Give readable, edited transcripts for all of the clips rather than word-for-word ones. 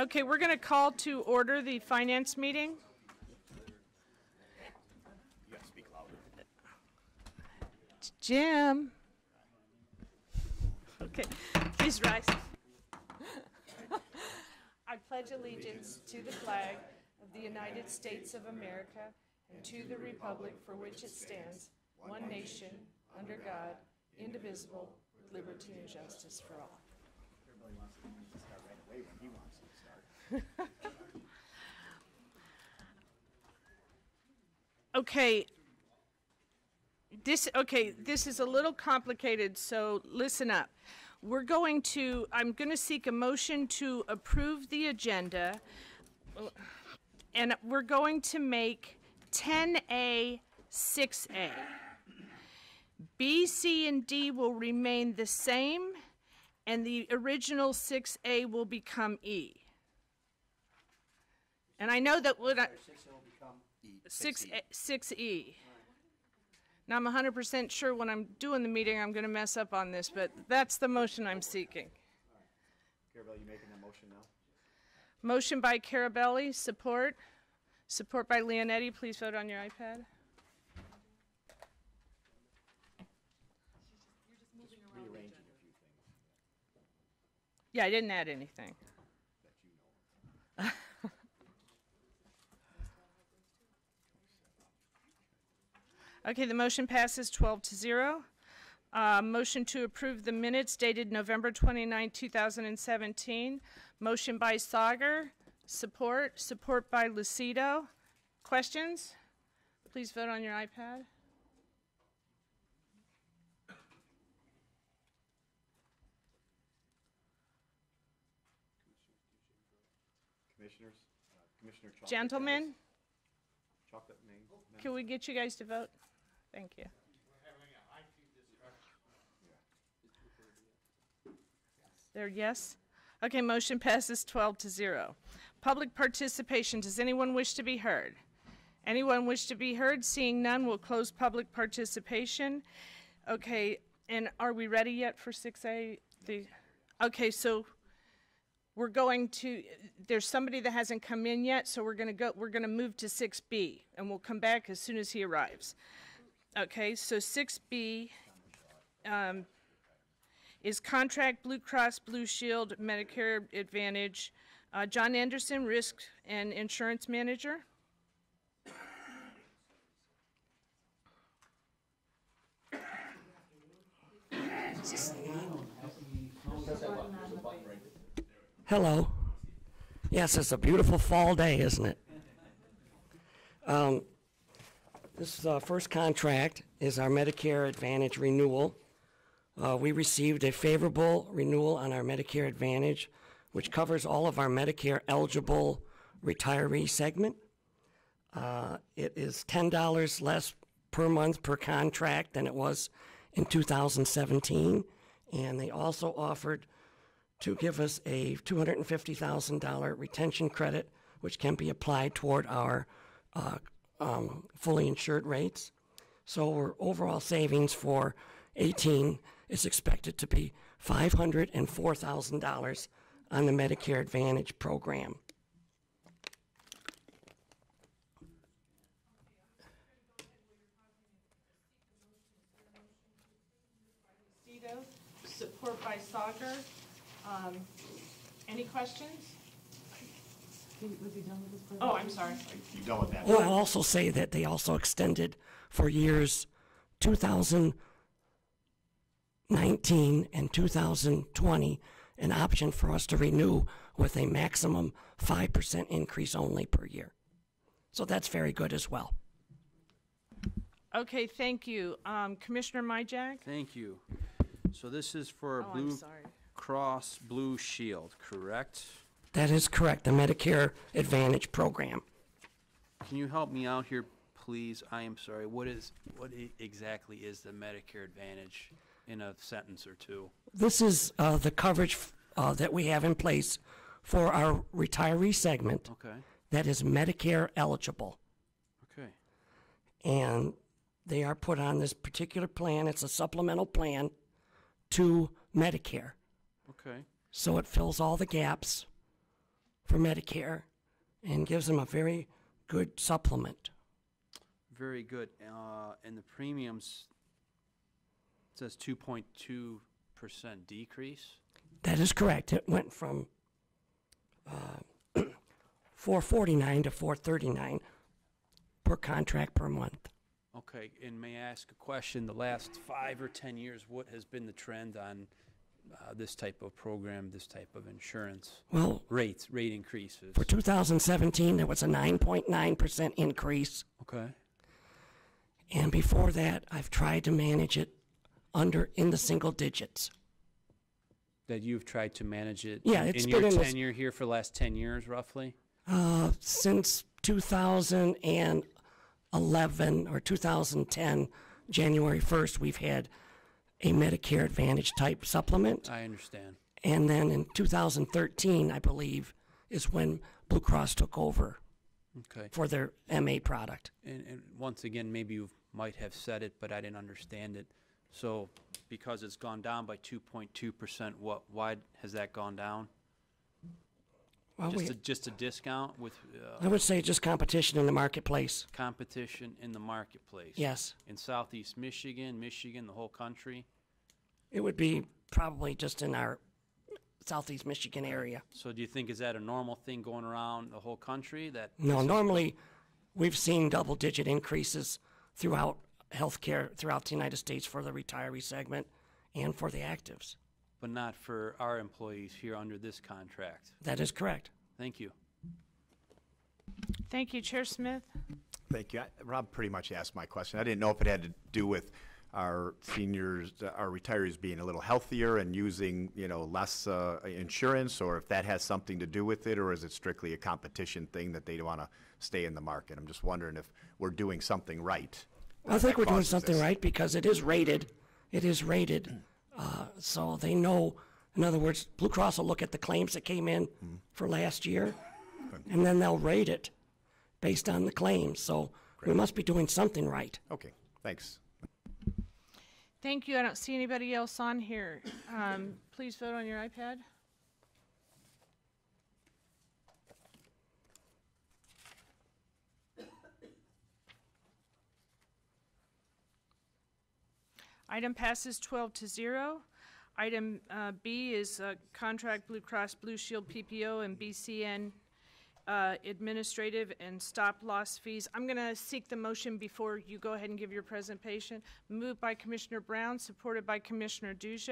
Okay, we're going to call to order the finance meeting. You gotta speak louder. Jim. Okay, please rise. I pledge allegiance to the flag of the United States of America and to the republic for which it stands, one nation, under God, indivisible, with liberty and justice for all. Everybody wants to start right away when he wants to start. Okay. This is a little complicated, so listen up. I'm going to seek a motion to approve the agenda, and we're going to make 10A 6A. B, C, and D will remain the same, and the original 6A will become E. And I know that what I... 6E. Now, I'm 100% sure when I'm doing the meeting I'm going to mess up on this, but that's the motion I'm seeking. Carabelli, you making that motion now? Motion by Carabelli, support. Support by Leonetti. Please vote on your iPad. Rearranging a few things. Yeah, I didn't add anything. That you know. Okay, the motion passes 12-0. Motion to approve the minutes dated November 29, 2017. Motion by Sauger. Support. Support by Lucido. Questions? Please vote on your iPad. Commissioners, Commissioner Chocolate. Gentlemen, Chocolate Maine. can we get you guys to vote? Thank you. There, yes? Okay, motion passes 12-0. Public participation. Does anyone wish to be heard? Anyone wish to be heard? Seeing none, we'll close public participation. Okay, and are we ready yet for 6A? Okay, so we're going to, there's somebody that hasn't come in yet, so we're going to move to 6B, and we'll come back as soon as he arrives. Okay, so 6B is Contract Blue Cross Blue Shield Medicare Advantage. John Anderson, Risk and Insurance Manager. Hello. Yes, it's a beautiful fall day, isn't it? This first contract is our Medicare Advantage renewal. We received a favorable renewal on our Medicare Advantage, which covers all of our Medicare eligible retiree segment. It is $10 less per month per contract than it was in 2017, and they also offered to give us a $250,000 retention credit, which can be applied toward our fully insured rates. So our overall savings for 18 is expected to be $504,000 on the Medicare Advantage program. Support by Sauger. Any questions? Was he done with his presentation? Oh, I'm sorry. You done with that? Well, I'll also say that they also extended for years 2019 and 2020 an option for us to renew with a maximum 5% increase only per year. So that's very good as well. Okay, thank you. Commissioner Myjak? Thank you. So this is for Oh, Blue I'm sorry. Cross Blue Shield, correct? That is correct, the Medicare Advantage program. Can you help me out here, please? I am sorry. What exactly is the Medicare Advantage in a sentence or two? This is the coverage that we have in place for our retiree segment Okay. that is Medicare eligible. Okay. And they are put on this particular plan. It's a supplemental plan to Medicare. Okay. So it fills all the gaps for Medicare and gives them a very good supplement. Very good. And the premiums, it says 2.2% decrease. That is correct. It went from $449 to $439 per contract per month. Okay, and may I ask a question? The last 5 or 10 years, what has been the trend on this type of program, this type of insurance? Well, Rate increases. for 2017, there was a 9.9% increase. Okay. And before that, I've tried to manage it in the single digits. That you've tried to manage it Yeah, it's in been your in this- tenure here for the last 10 years, roughly? Since 2011 or 2010, January 1st, we've had a Medicare Advantage type supplement. I understand. And then in 2013, I believe, is when Blue Cross took over Okay. for their MA product. And once again, maybe you might have said it, but I didn't understand it. So because it's gone down by 2.2%, why has that gone down? Well, Just a discount with I would say just competition in the marketplace. competition in the marketplace? Yes. In southeast Michigan, the whole country? It would be probably just in our southeast Michigan area. So do you think, is that a normal thing going around the whole country? No, normally we've seen double-digit increases throughout healthcare throughout the United States for the retiree segment and for the actives. But not for our employees here under this contract? That is correct. Thank you. Thank you, Chair Smith. Thank you. Rob pretty much asked my question. I didn't know if it had to do with our seniors, our retirees being a little healthier and using, less insurance, or if that has something to do with it, or is it strictly a competition thing that they want to stay in the market? I'm just wondering if we're doing something right. I think that we're doing causes something this. right because it is rated. It is rated. So they know, in other words, Blue Cross will look at the claims that came in for last year, and then they'll rate it based on the claims. So we must be doing something right. Okay, thanks. Thank you. I don't see anybody else on here. Please vote on your iPad. Item passes 12-0. Item B is contract Blue Cross Blue Shield PPO and BCN administrative and stop-loss fees. I'm going to seek the motion before you go ahead and give your presentation. Moved by Commissioner Brown, supported by Commissioner Duge.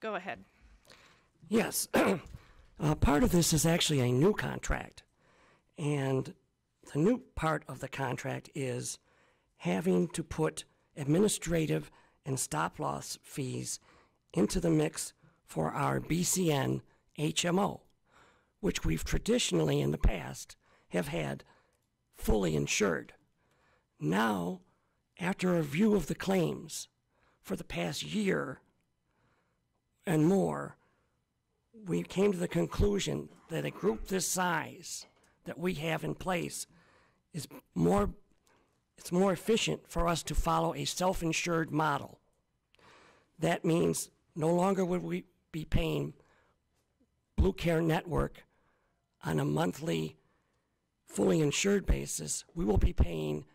Go ahead. Yes. Part of this is actually a new contract. And the new part of the contract is having to put administrative and stop-loss fees into the mix for our BCN HMO, which we've traditionally in the past have had fully insured. Now, after a review of the claims for the past year and more, we came to the conclusion that a group this size that we have in place is more efficient for us to follow a self-insured model. That means no longer would we be paying Blue Care Network on a monthly, fully insured basis. We will be paying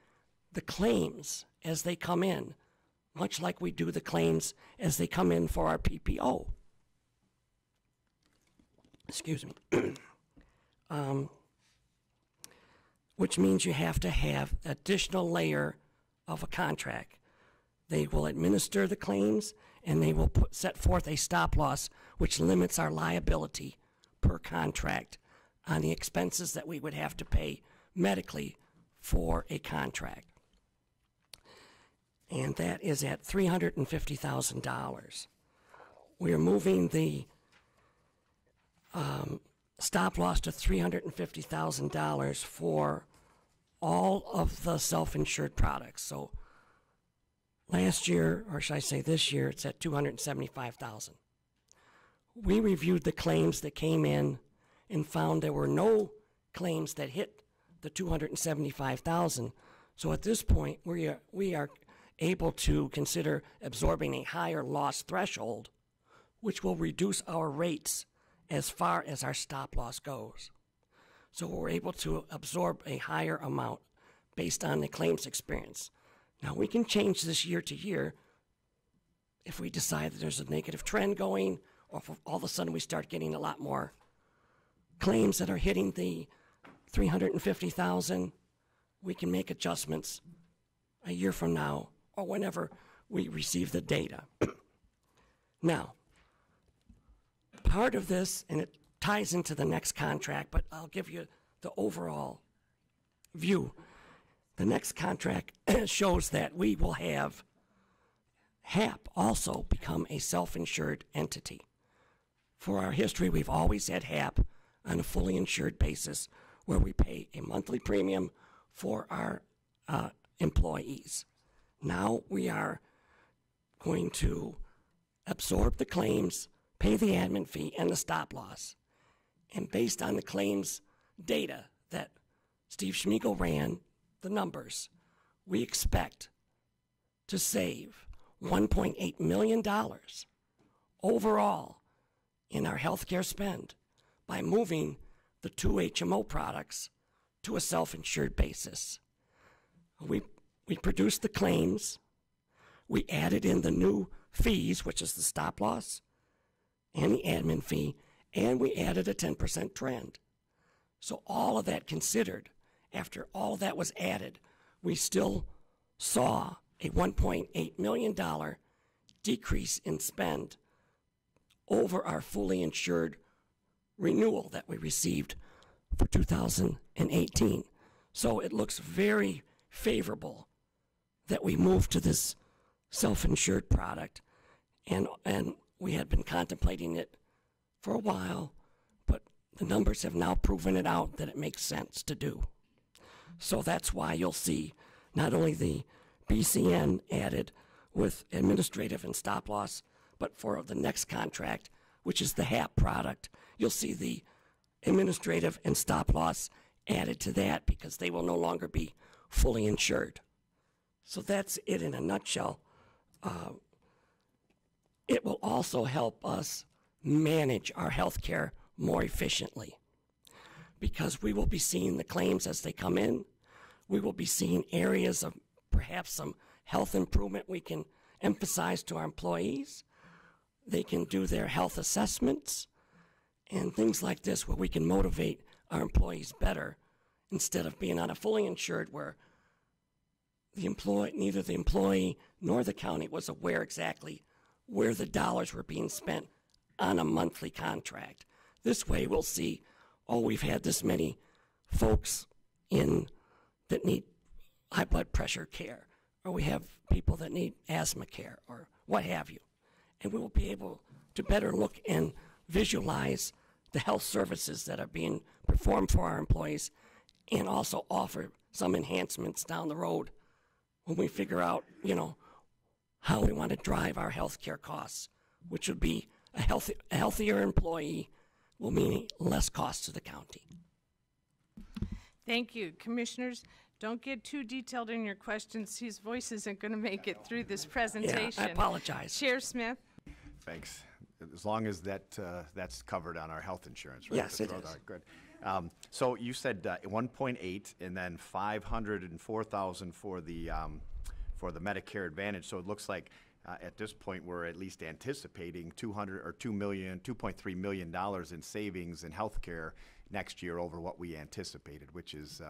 the claims as they come in, much like we do the claims as they come in for our PPO. Excuse me. Which means you have to have additional layer of a contract. They will administer the claims, and they will set forth a stop loss, which limits our liability per contract on the expenses that we would have to pay medically for a contract. And that is at $350,000. We are moving the stop loss to $350,000 for all of the self-insured products. So last year, or should I say this year, it's at $275,000. We reviewed the claims that came in and found there were no claims that hit the $275,000. So at this point, we are able to consider absorbing a higher loss threshold, which will reduce our rates as far as our stop loss goes. So we're able to absorb a higher amount based on the claims experience. Now, we can change this year to year if we decide that there's a negative trend going, or if all of a sudden we start getting a lot more claims that are hitting the 350,000, we can make adjustments a year from now or whenever we receive the data. Now, part of this, and it ties into the next contract, but I'll give you the overall view. The next contract shows that we will have HAP also become a self-insured entity. For our history, we've always had HAP on a fully insured basis where we pay a monthly premium for our employees. Now we are going to absorb the claims, pay the admin fee, and the stop loss. And based on the claims data that Steve Schmiegel ran, the numbers, we expect to save $1.8 million overall in our healthcare spend by moving the two HMO products to a self-insured basis. We produced the claims, we added in the new fees, which is the stop loss and the admin fee, and we added a 10% trend. So all of that considered, after all of that was added, we still saw a $1.8 million decrease in spend over our fully insured renewal that we received for 2018. So it looks very favorable that we moved to this self-insured product, and we had been contemplating it for a while, but the numbers have now proven it out that it makes sense to do. So that's why you'll see not only the BCN added with administrative and stop loss, but for the next contract, which is the HAP product, you'll see the administrative and stop loss added to that because they will no longer be fully insured. So that's it in a nutshell. It will also help us manage our health care more efficiently because we will be seeing the claims as they come in. We will be seeing areas of perhaps some health improvement we can emphasize to our employees. They can do their health assessments and things like this where we can motivate our employees better instead of being on a fully insured where neither the employee nor the county was aware exactly where the dollars were being spent on a monthly contract. This way we'll see, oh, we've had this many folks in that need high blood pressure care, or we have people that need asthma care, or what have you. And we will be able to better look and visualize the health services that are being performed for our employees and also offer some enhancements down the road when we figure out, how we want to drive our health care costs, which would be a healthier employee will mean less cost to the county. Thank you. Commissioners, don't get too detailed in your questions. His voice isn't going to make it through this presentation. Yeah, I apologize. Chair Smith? Thanks. As long as that's covered on our health insurance, right? Yes, it is. Good. So you said 1.8 and then 504,000 for the Medicare Advantage. So it looks like at this point we're at least anticipating $2.3 million in savings in health care next year over what we anticipated, which is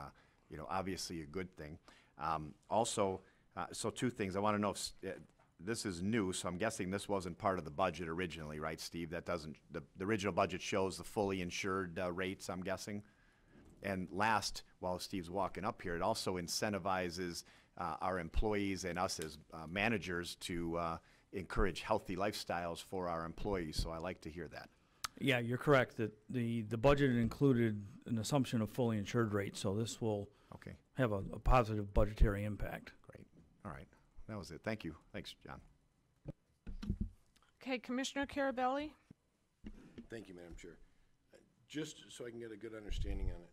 obviously a good thing. Also, so two things. I want to know if this is new, so I'm guessing this wasn't part of the budget originally, right, Steve? That doesn't, the original budget shows the fully insured rates, I'm guessing. And last, while Steve's walking up here, it also incentivizes our employees and us as managers to encourage healthy lifestyles for our employees, so I like to hear that. Yeah, you're correct that the budget included an assumption of fully insured rates, so this will have a positive budgetary impact. Great. All right. That was it. Thank you. Thanks, John. Okay, Commissioner Carabelli? Thank you, Madam Chair. Just so I can get a good understanding on it,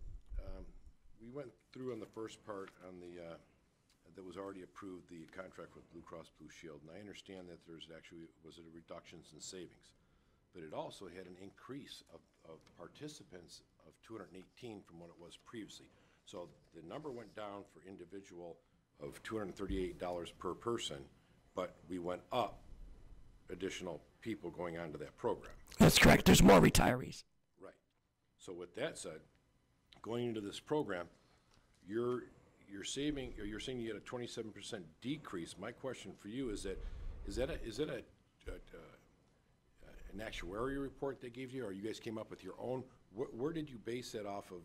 we went through on the first part on the that was already approved, the contract with Blue Cross Blue Shield, and I understand that there's actually was reductions in savings, but it also had an increase of of participants of 218 from what it was previously. So the number went down for individual of $238 per person, but we went up additional people going on to that program. That's correct. There's more retirees. Right. So with that said, going into this program, you're saving, or you're saying you get a 27% decrease. My question for you is that an actuarial report they gave you, or you guys came up with your own? Where did you base that off of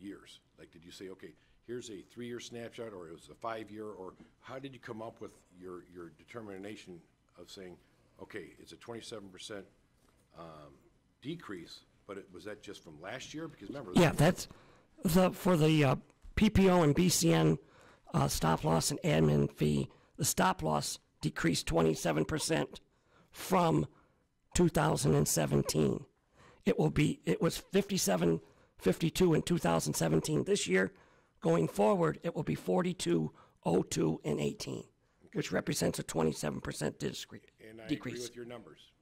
years? Like, did you say, okay, here's a 3-year snapshot, or it was a 5-year, or how did you come up with your determination of saying, okay, it's a 27% decrease, but was that just from last year? Because remember, yeah, that's for the PPO and BCN stop loss and admin fee. The stop loss decreased 27% from 2017. It was 57.52 in 2017. This year, going forward, it will be 42.02 in 18, which represents a 27% decrease. And I agree with your numbers.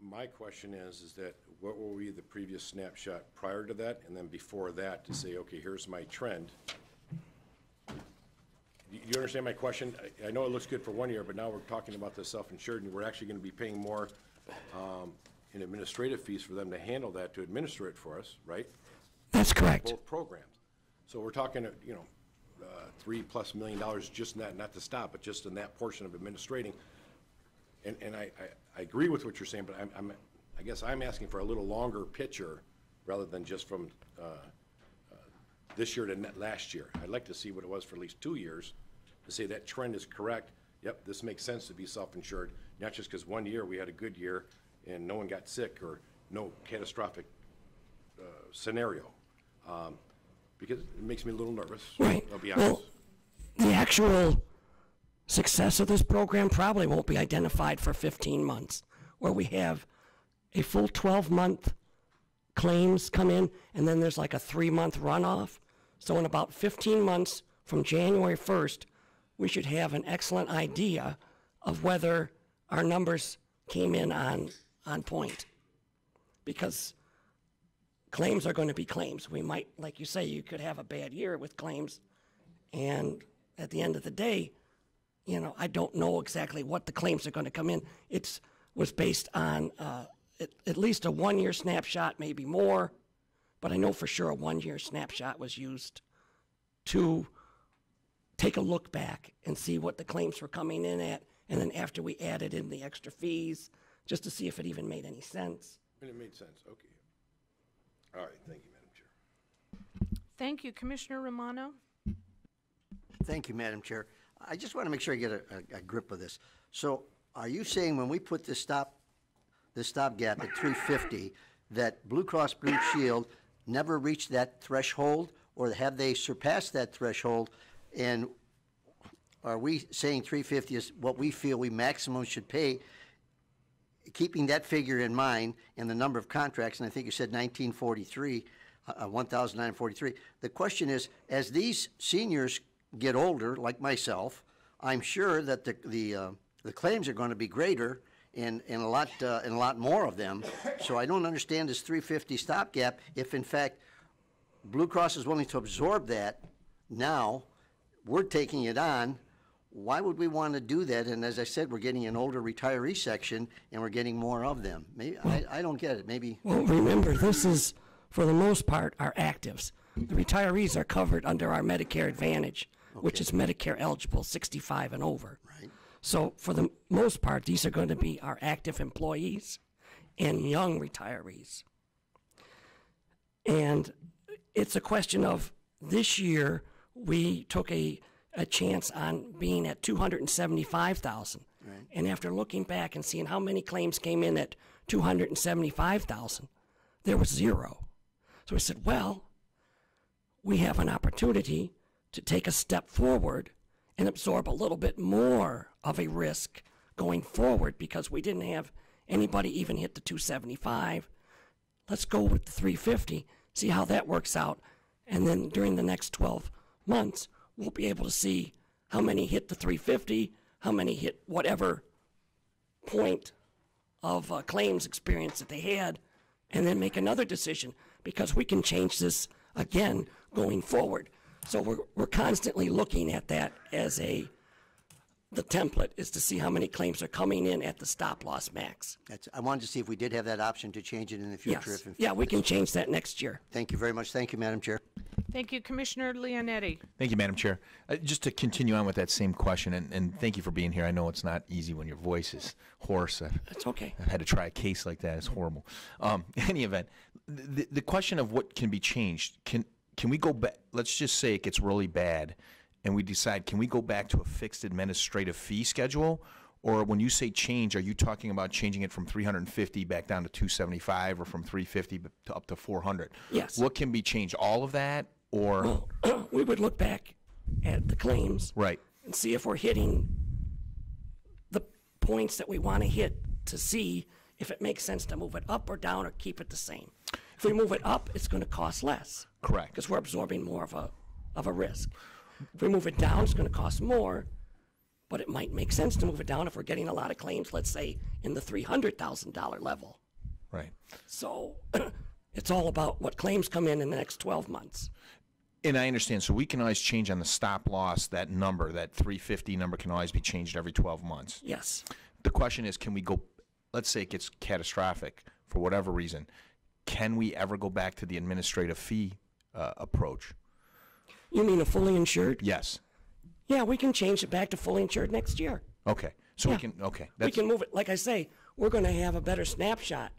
My question is that what will be the previous snapshot prior to that, and then before that to say, okay, here's my trend? You understand my question? I know it looks good for 1 year, but now we're talking about the self-insured, and we're actually going to be paying more in administrative fees for them to handle that, to administer it for us, right? That's correct. Both programs. So we're talking, $3+ million just in that, not to stop, but just in that portion of administrating. And I agree with what you're saying, but I guess I'm asking for a little longer picture rather than just from this year to last year. I'd like to see what it was for at least 2 years to say that trend is correct. Yep, this makes sense to be self-insured, not just because 1 year we had a good year and no one got sick or no catastrophic scenario. Because it makes me a little nervous, right. I'll be honest. Well, the actual success of this program probably won't be identified for 15 months, where we have a full 12-month claims come in, and then there's like a 3-month runoff. So in about 15 months from January 1st, we should have an excellent idea of whether our numbers came in on point. Because claims are going to be claims. We might, like you say, you could have a bad year with claims, and at the end of the day, I don't know exactly what the claims are going to come in. It was based on at least a 1-year snapshot, maybe more, but I know for sure a 1-year snapshot was used to take a look back and see what the claims were coming in at, and then after we added in the extra fees, just to see if it even made any sense. And it made sense, okay. All right, thank you, Madam Chair. Thank you. Commissioner Romano? Thank you, Madam Chair. I just want to make sure I get a grip of this. So are you saying when we put this stopgap at 350, that Blue Cross Blue Shield never reached that threshold, or have they surpassed that threshold? And are we saying 350 is what we feel we maximum should pay, keeping that figure in mind and the number of contracts? And I think you said 1943, 1,943. The question is, as these seniors get older, like myself, I'm sure that the claims are going to be greater and a lot more of them. So I don't understand this 350 stopgap. If in fact Blue Cross is willing to absorb that now, we're taking it on. Why would we want to do that? And as I said, we're getting an older retiree section, and we're getting more of them. Maybe I don't get it. Maybe. Well, remember, this is, for the most part, our actives. The retirees are covered under our Medicare Advantage, which is Medicare eligible, 65 and over. Right. So for the most part, these are going to be our active employees and young retirees. And it's a question of, this year, we took a chance on being at 275,000. Right. And after looking back and seeing how many claims came in at 275,000, there was 0. So we said, well, we have an opportunity to take a step forward and absorb a little bit more of a risk going forward, because we didn't have anybody even hit the 275. Let's go with the 350, see how that works out. And then during the next 12 months, we'll be able to see how many hit the 350, how many hit whatever point of claims experience that they had, and then make another decision, because we can change this again going forward. So we're constantly looking at that as the template is to see how many claims are coming in at the stop loss max. I wanted to see if we did have that option to change it in the future. Yes. Yeah, we can change that next year. Thank you very much. Thank you, Madam Chair. Thank you, Commissioner Leonetti. Thank you, Madam Chair. Just to continue on with that same question, and thank you for being here. I know it's not easy when your voice is hoarse. It's okay. I've had to try a case like that. It's horrible. In any event, the question of what can be changed, can we go back? Let's just say it gets really bad, and we decide, can we go back to a fixed administrative fee schedule? Or when you say change, are you talking about changing it from 350 back down to 275, or from 350 to up to 400? Yes. What can be changed? All of that, or? Well, we would look back at the claims. Right. And see if we're hitting the points that we want to hit, to see if it makes sense to move it up or down or keep it the same. If we move it up, it's going to cost less. Correct. Because we're absorbing more of a risk. If we move it down, it's going to cost more, but it might make sense to move it down if we're getting a lot of claims, let's say, in the $300,000 level. Right. So it's all about what claims come in the next 12 months. And I understand. So we can always change on the stop loss, that number, that 350 number can always be changed every 12 months. Yes. The question is, can we go, let's say it gets catastrophic for whatever reason, can we ever go back to the administrative fee approach? You mean a fully insured? Yes. Yeah, we can change it back to fully insured next year. Okay. So Yeah. we can, okay. We can move it. Like I say, we're going to have a better snapshot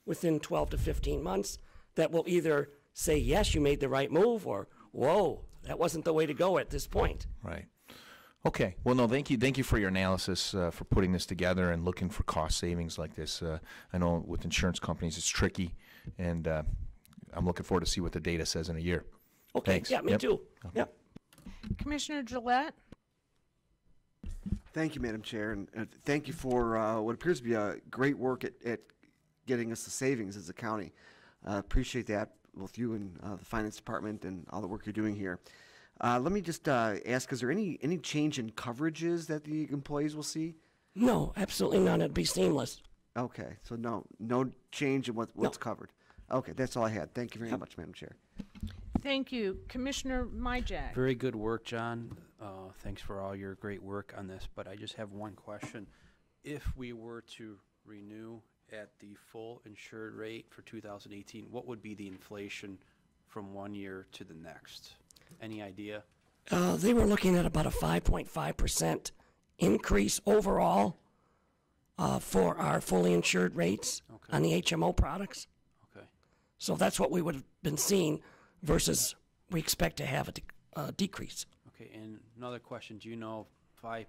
within 12 to 15 months that will either say, yes, you made the right move, or, whoa, that wasn't the way to go at this point. Right. Okay. Well, no, thank you. Thank you for your analysis, for putting this together and looking for cost savings like this. I know with insurance companies it's tricky, and I'm looking forward to see what the data says in a year. Okay. Thanks. Yeah, me Yep. too. Okay. Yep. Commissioner Gillette? Thank you, Madam Chair, and thank you for what appears to be a great work at getting us the savings as a county. Appreciate that, both you and the Finance Department and all the work you're doing here. Let me just ask, is there any change in coverages that the employees will see? No, absolutely none. It'd be seamless. Okay, so no change in what's covered. Okay, that's all I had. Thank you very much, Madam Chair. Thank you. Commissioner Myjack? Very good work, John. Thanks for all your great work on this, but I just have one question. If we were to renew at the full insured rate for 2018, what would be the inflation from one year to the next? Any idea? They were looking at about a 5.5% increase overall for our fully insured rates on the HMO products. Okay. So that's what we would have been seeing versus we expect to have a decrease. Okay, and another question, do you know 5%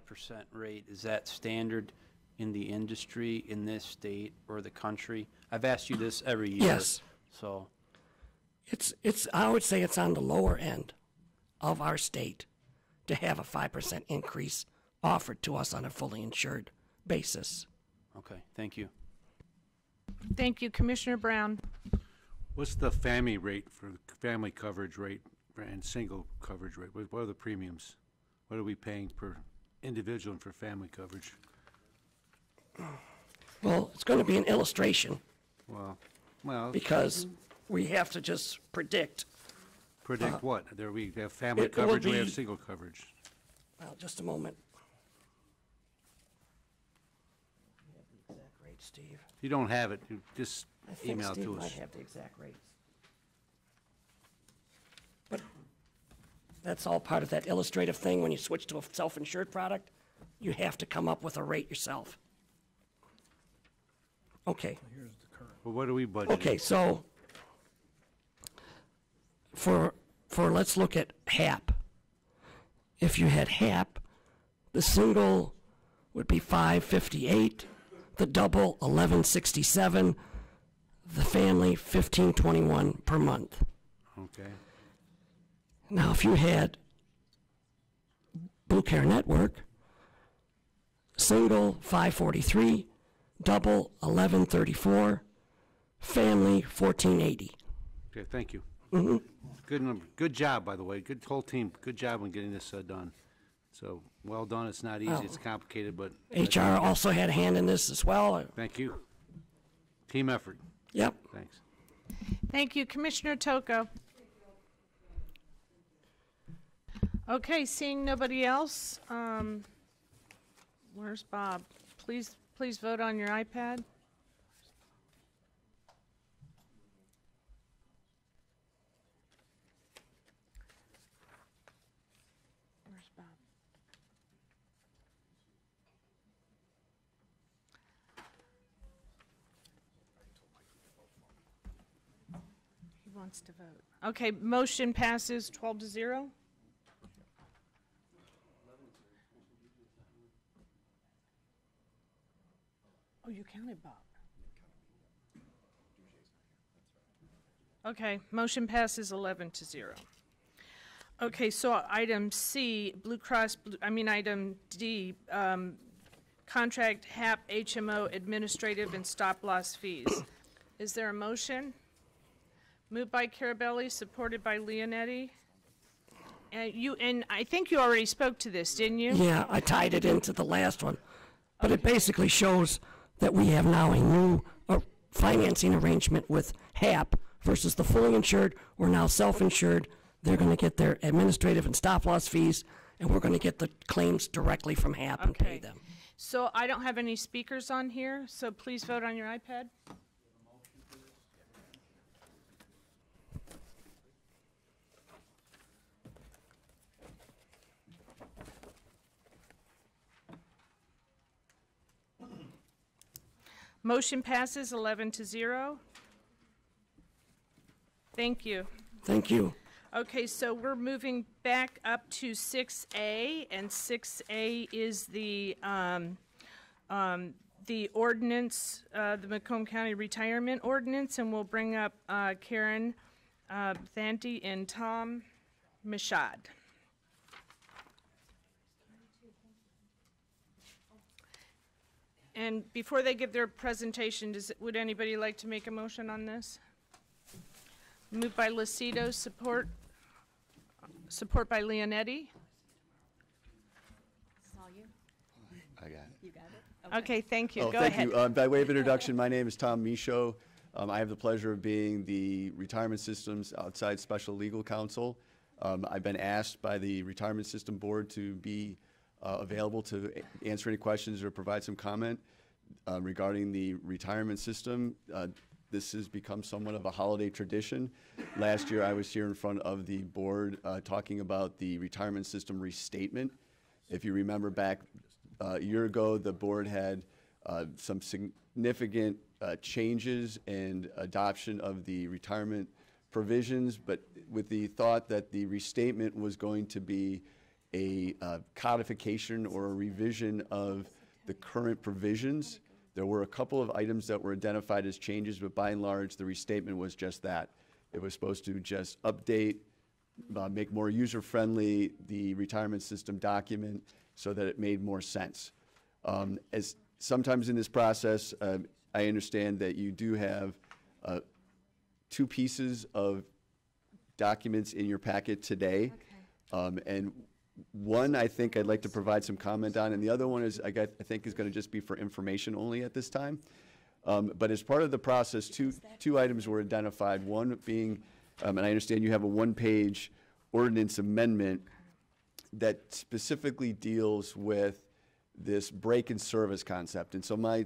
rate, is that standard in the industry, in this state, or the country? I've asked you this every year. Yes. So. It's I would say it's on the lower end of our state to have a 5% increase offered to us on a fully insured basis. Okay, thank you. Thank you. Commissioner Brown? What's the family rate for family coverage rate and single coverage rate? What are the premiums? What are we paying per individual and for family coverage? Well, it's going to be an illustration Well, because we have to just predict. predict what? There we have family it will coverage, we have be- single coverage. Well, just a moment. You have the exact rate, Steve. If you don't have it, you just I think email it Steve to might us. have the exact rates. But that's all part of that illustrative thing. When you switch to a self-insured product, you have to come up with a rate yourself. Okay. Well, what do we budget? Okay, so for let's look at HAP. If you had HAP, the single would be $558, the double $1167, the family $1521 per month. Okay. Now, if you had Blue Care Network, single $543, double $1134, family $1480. Okay, thank you. Mm-hmm. Good number. Good job, by the way. Good whole team. Good job on getting this done. So, well done. It's not easy. Oh. It's complicated, but. HR also had a hand in this as well. Thank you. Team effort. Yep. Thanks. Thank you. Commissioner Toko. Okay, seeing nobody else, where's Bob? Please vote on your iPad. Where's Bob? He wants to vote. Okay, motion passes 12-0. Oh, you counted Bob. Okay, motion passes 11-0. Okay, so item C, item D, contract HAP HMO administrative and stop-loss fees. Is there a motion? Moved by Carabelli, supported by Leonetti. And I think you already spoke to this, didn't you? Yeah, I tied it into the last one. But it basically shows that we have now a new financing arrangement with HAP versus the fully insured. We're now self-insured. They're going to get their administrative and stop-loss fees, and we're going to get the claims directly from HAP and pay them. So I don't have any speakers on here, so please vote on your iPad. Motion passes 11-0. Thank you. Thank you. Okay, so we're moving back up to 6A, and 6A is the ordinance, the Macomb County Retirement Ordinance, and we'll bring up Karen Bathanti and Tom Mashad. And before they give their presentation, would anybody like to make a motion on this? Moved by Lucido, support by Leonetti. This is all you? I got it. You got it? Okay, thank you. Oh, Go thank ahead. you. By way of introduction, my name is Tom Michaud. I have the pleasure of being the Retirement Systems Outside Special Legal Counsel. I've been asked by the Retirement System Board to be available to answer any questions or provide some comment regarding the retirement system. This has become somewhat of a holiday tradition. Last year, I was here in front of the board talking about the retirement system restatement. If you remember back a year ago, the board had some significant changes and adoption of the retirement provisions, but with the thought that the restatement was going to be a codification or a revision of the current provisions. There were a couple of items that were identified as changes, but by and large, the restatement was just that. It was supposed to just update, make more user-friendly the retirement system document so that it made more sense. As sometimes in this process, I understand that you do have two pieces of documents in your packet today. Okay. And one, I think I'd like to provide some comment on, and the other one is, I think is going to just be for information only at this time. But as part of the process, two items were identified, one being, and I understand you have a one-page ordinance amendment that specifically deals with this break in service concept. And so my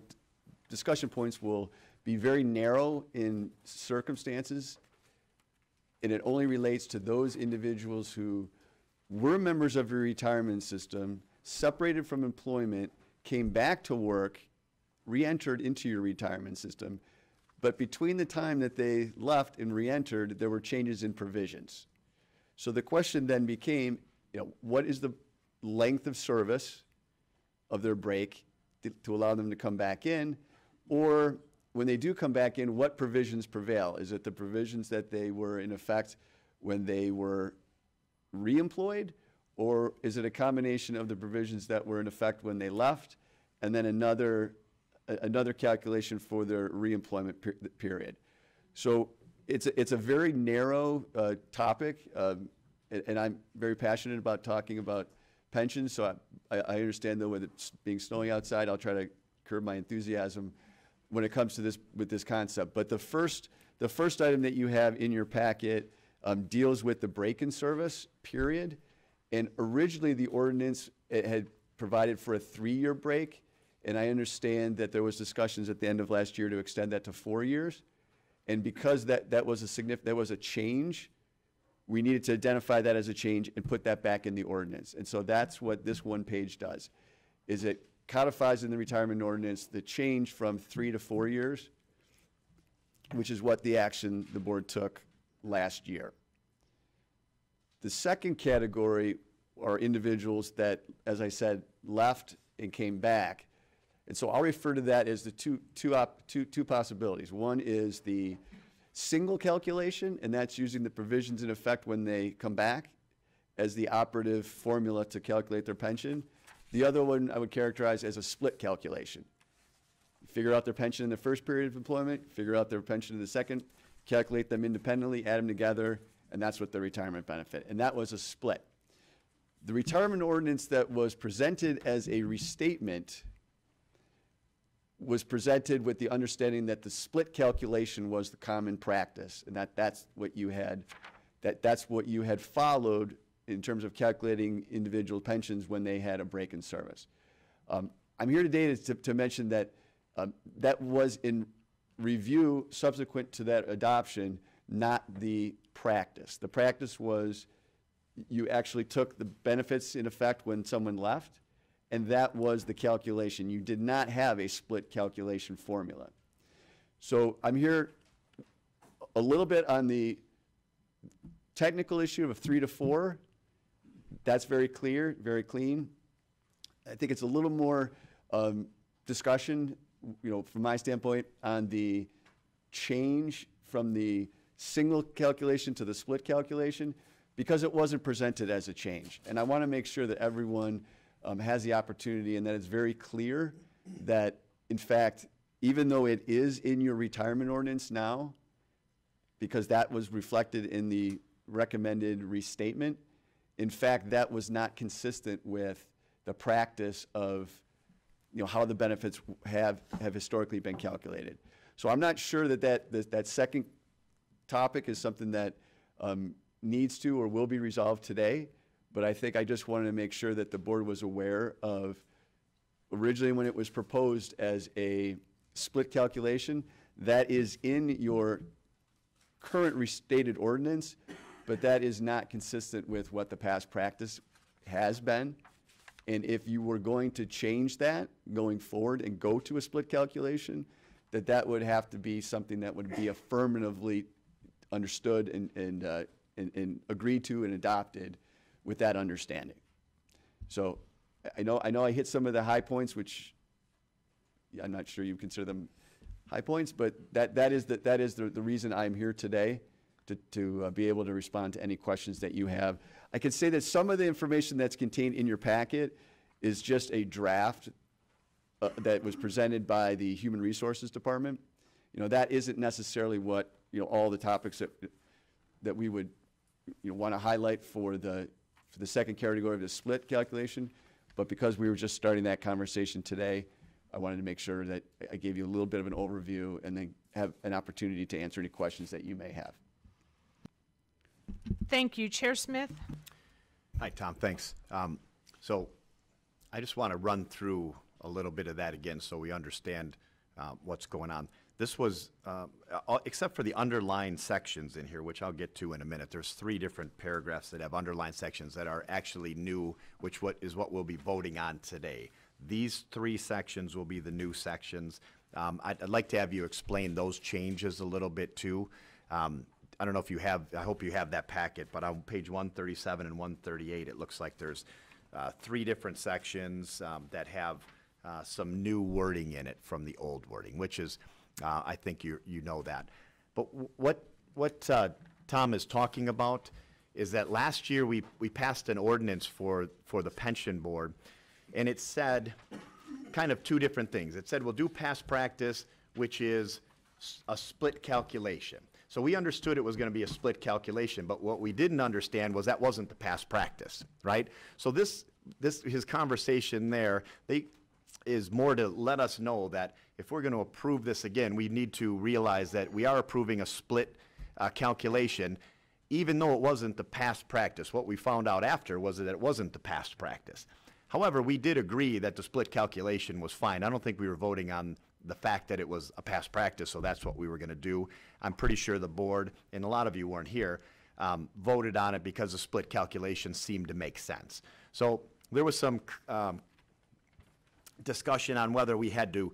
discussion points will be very narrow in circumstances, and it only relates to those individuals who were members of your retirement system, separated from employment, came back to work, re-entered into your retirement system, but between the time that they left and re-entered, there were changes in provisions. So the question then became, what is the length of service of their break to allow them to come back in, or when they do come back in, what provisions prevail? Is it the provisions that they were in effect when they were re-employed, or is it a combination of the provisions that were in effect when they left, and then another calculation for their re-employment period? So it's a very narrow topic, and I'm very passionate about talking about pensions. So I understand, though, with it being snowing outside, I'll try to curb my enthusiasm when it comes to this concept. But the first The first item that you have in your packet deals with the break-in service period. And originally, the ordinance it had provided for a 3-year break. And I understand that there was discussions at the end of last year to extend that to 4 years. And because that was a change, we needed to identify that as a change and put that back in the ordinance. And so that's what this one page does, is it codifies in the retirement ordinance the change from 3 to 4 years, which is what the action the board took last year. The second category are individuals that, as I said, left and came back. And so I'll refer to that as the two possibilities. One is the single calculation, and that's using the provisions in effect when they come back as the operative formula to calculate their pension. The other one I would characterize as a split calculation. Figure out their pension in the first period of employment, figure out their pension in the second, calculate them independently, add them together, and that's what the retirement benefit. And that was a split. The retirement ordinance that was presented as a restatement was presented with the understanding that the split calculation was the common practice, and that's what you had followed in terms of calculating individual pensions when they had a break in service. I'm here today to mention that that was in review subsequent to that adoption, not the practice. The practice was you actually took the benefits in effect when someone left, and that was the calculation. You did not have a split calculation formula. So I'm here a little bit on the technical issue of 3 to 4. That's very clear, very clean. I think it's a little more discussion, from my standpoint, on the change from the single calculation to the split calculation, because it wasn't presented as a change. And I want to make sure that everyone has the opportunity and that it's very clear that, in fact, even though it is in your retirement ordinance now, because that was reflected in the recommended restatement, in fact, that was not consistent with the practice of how the benefits have historically been calculated. So I'm not sure that second topic is something that needs to or will be resolved today, but I think I just wanted to make sure that the board was aware of, originally when it was proposed as a split calculation, that is in your current restated ordinance, but that is not consistent with what the past practice has been. And if you were going to change that going forward and go to a split calculation, that would have to be something that would be affirmatively understood and agreed to and adopted with that understanding. So I know I hit some of the high points, which I'm not sure you consider them high points, but that is the reason I'm here today, to be able to respond to any questions that you have. I can say that some of the information that's contained in your packet is just a draft that was presented by the Human Resources Department. That isn't necessarily what all the topics that we would want to highlight for the second category of the split calculation, but because we were just starting that conversation today, I wanted to make sure that I gave you a little bit of an overview and then have an opportunity to answer any questions that you may have. Thank you. Chair Smith? Hi, Tom. Thanks. So I just want to run through a little bit of that again so we understand what's going on. This was, except for the underlined sections in here, which I'll get to in a minute, there's 3 different paragraphs that have underlined sections that are actually new, which is what we'll be voting on today. These 3 sections will be the new sections. I'd like to have you explain those changes a little bit too. I don't know if you have, I hope you have that packet, but on page 137 and 138, it looks like there's 3 different sections that have some new wording in it from the old wording, which is, I think you know that. But what Tom is talking about is that last year we passed an ordinance for the pension board, and it said kind of 2 different things. It said we'll do past practice, which is a split calculation. So we understood it was going to be a split calculation, but what we didn't understand was that wasn't the past practice, right? So his conversation there, is more to let us know that if we're going to approve this again, we need to realize that we are approving a split calculation, even though it wasn't the past practice. What we found out after was that it wasn't the past practice. However, we did agree that the split calculation was fine. I don't think we were voting on the fact that it was a past practice, so that's what we were going to do. I'm pretty sure the board, and a lot of you weren't here, voted on it because the split calculation seemed to make sense. So there was some discussion on whether we had to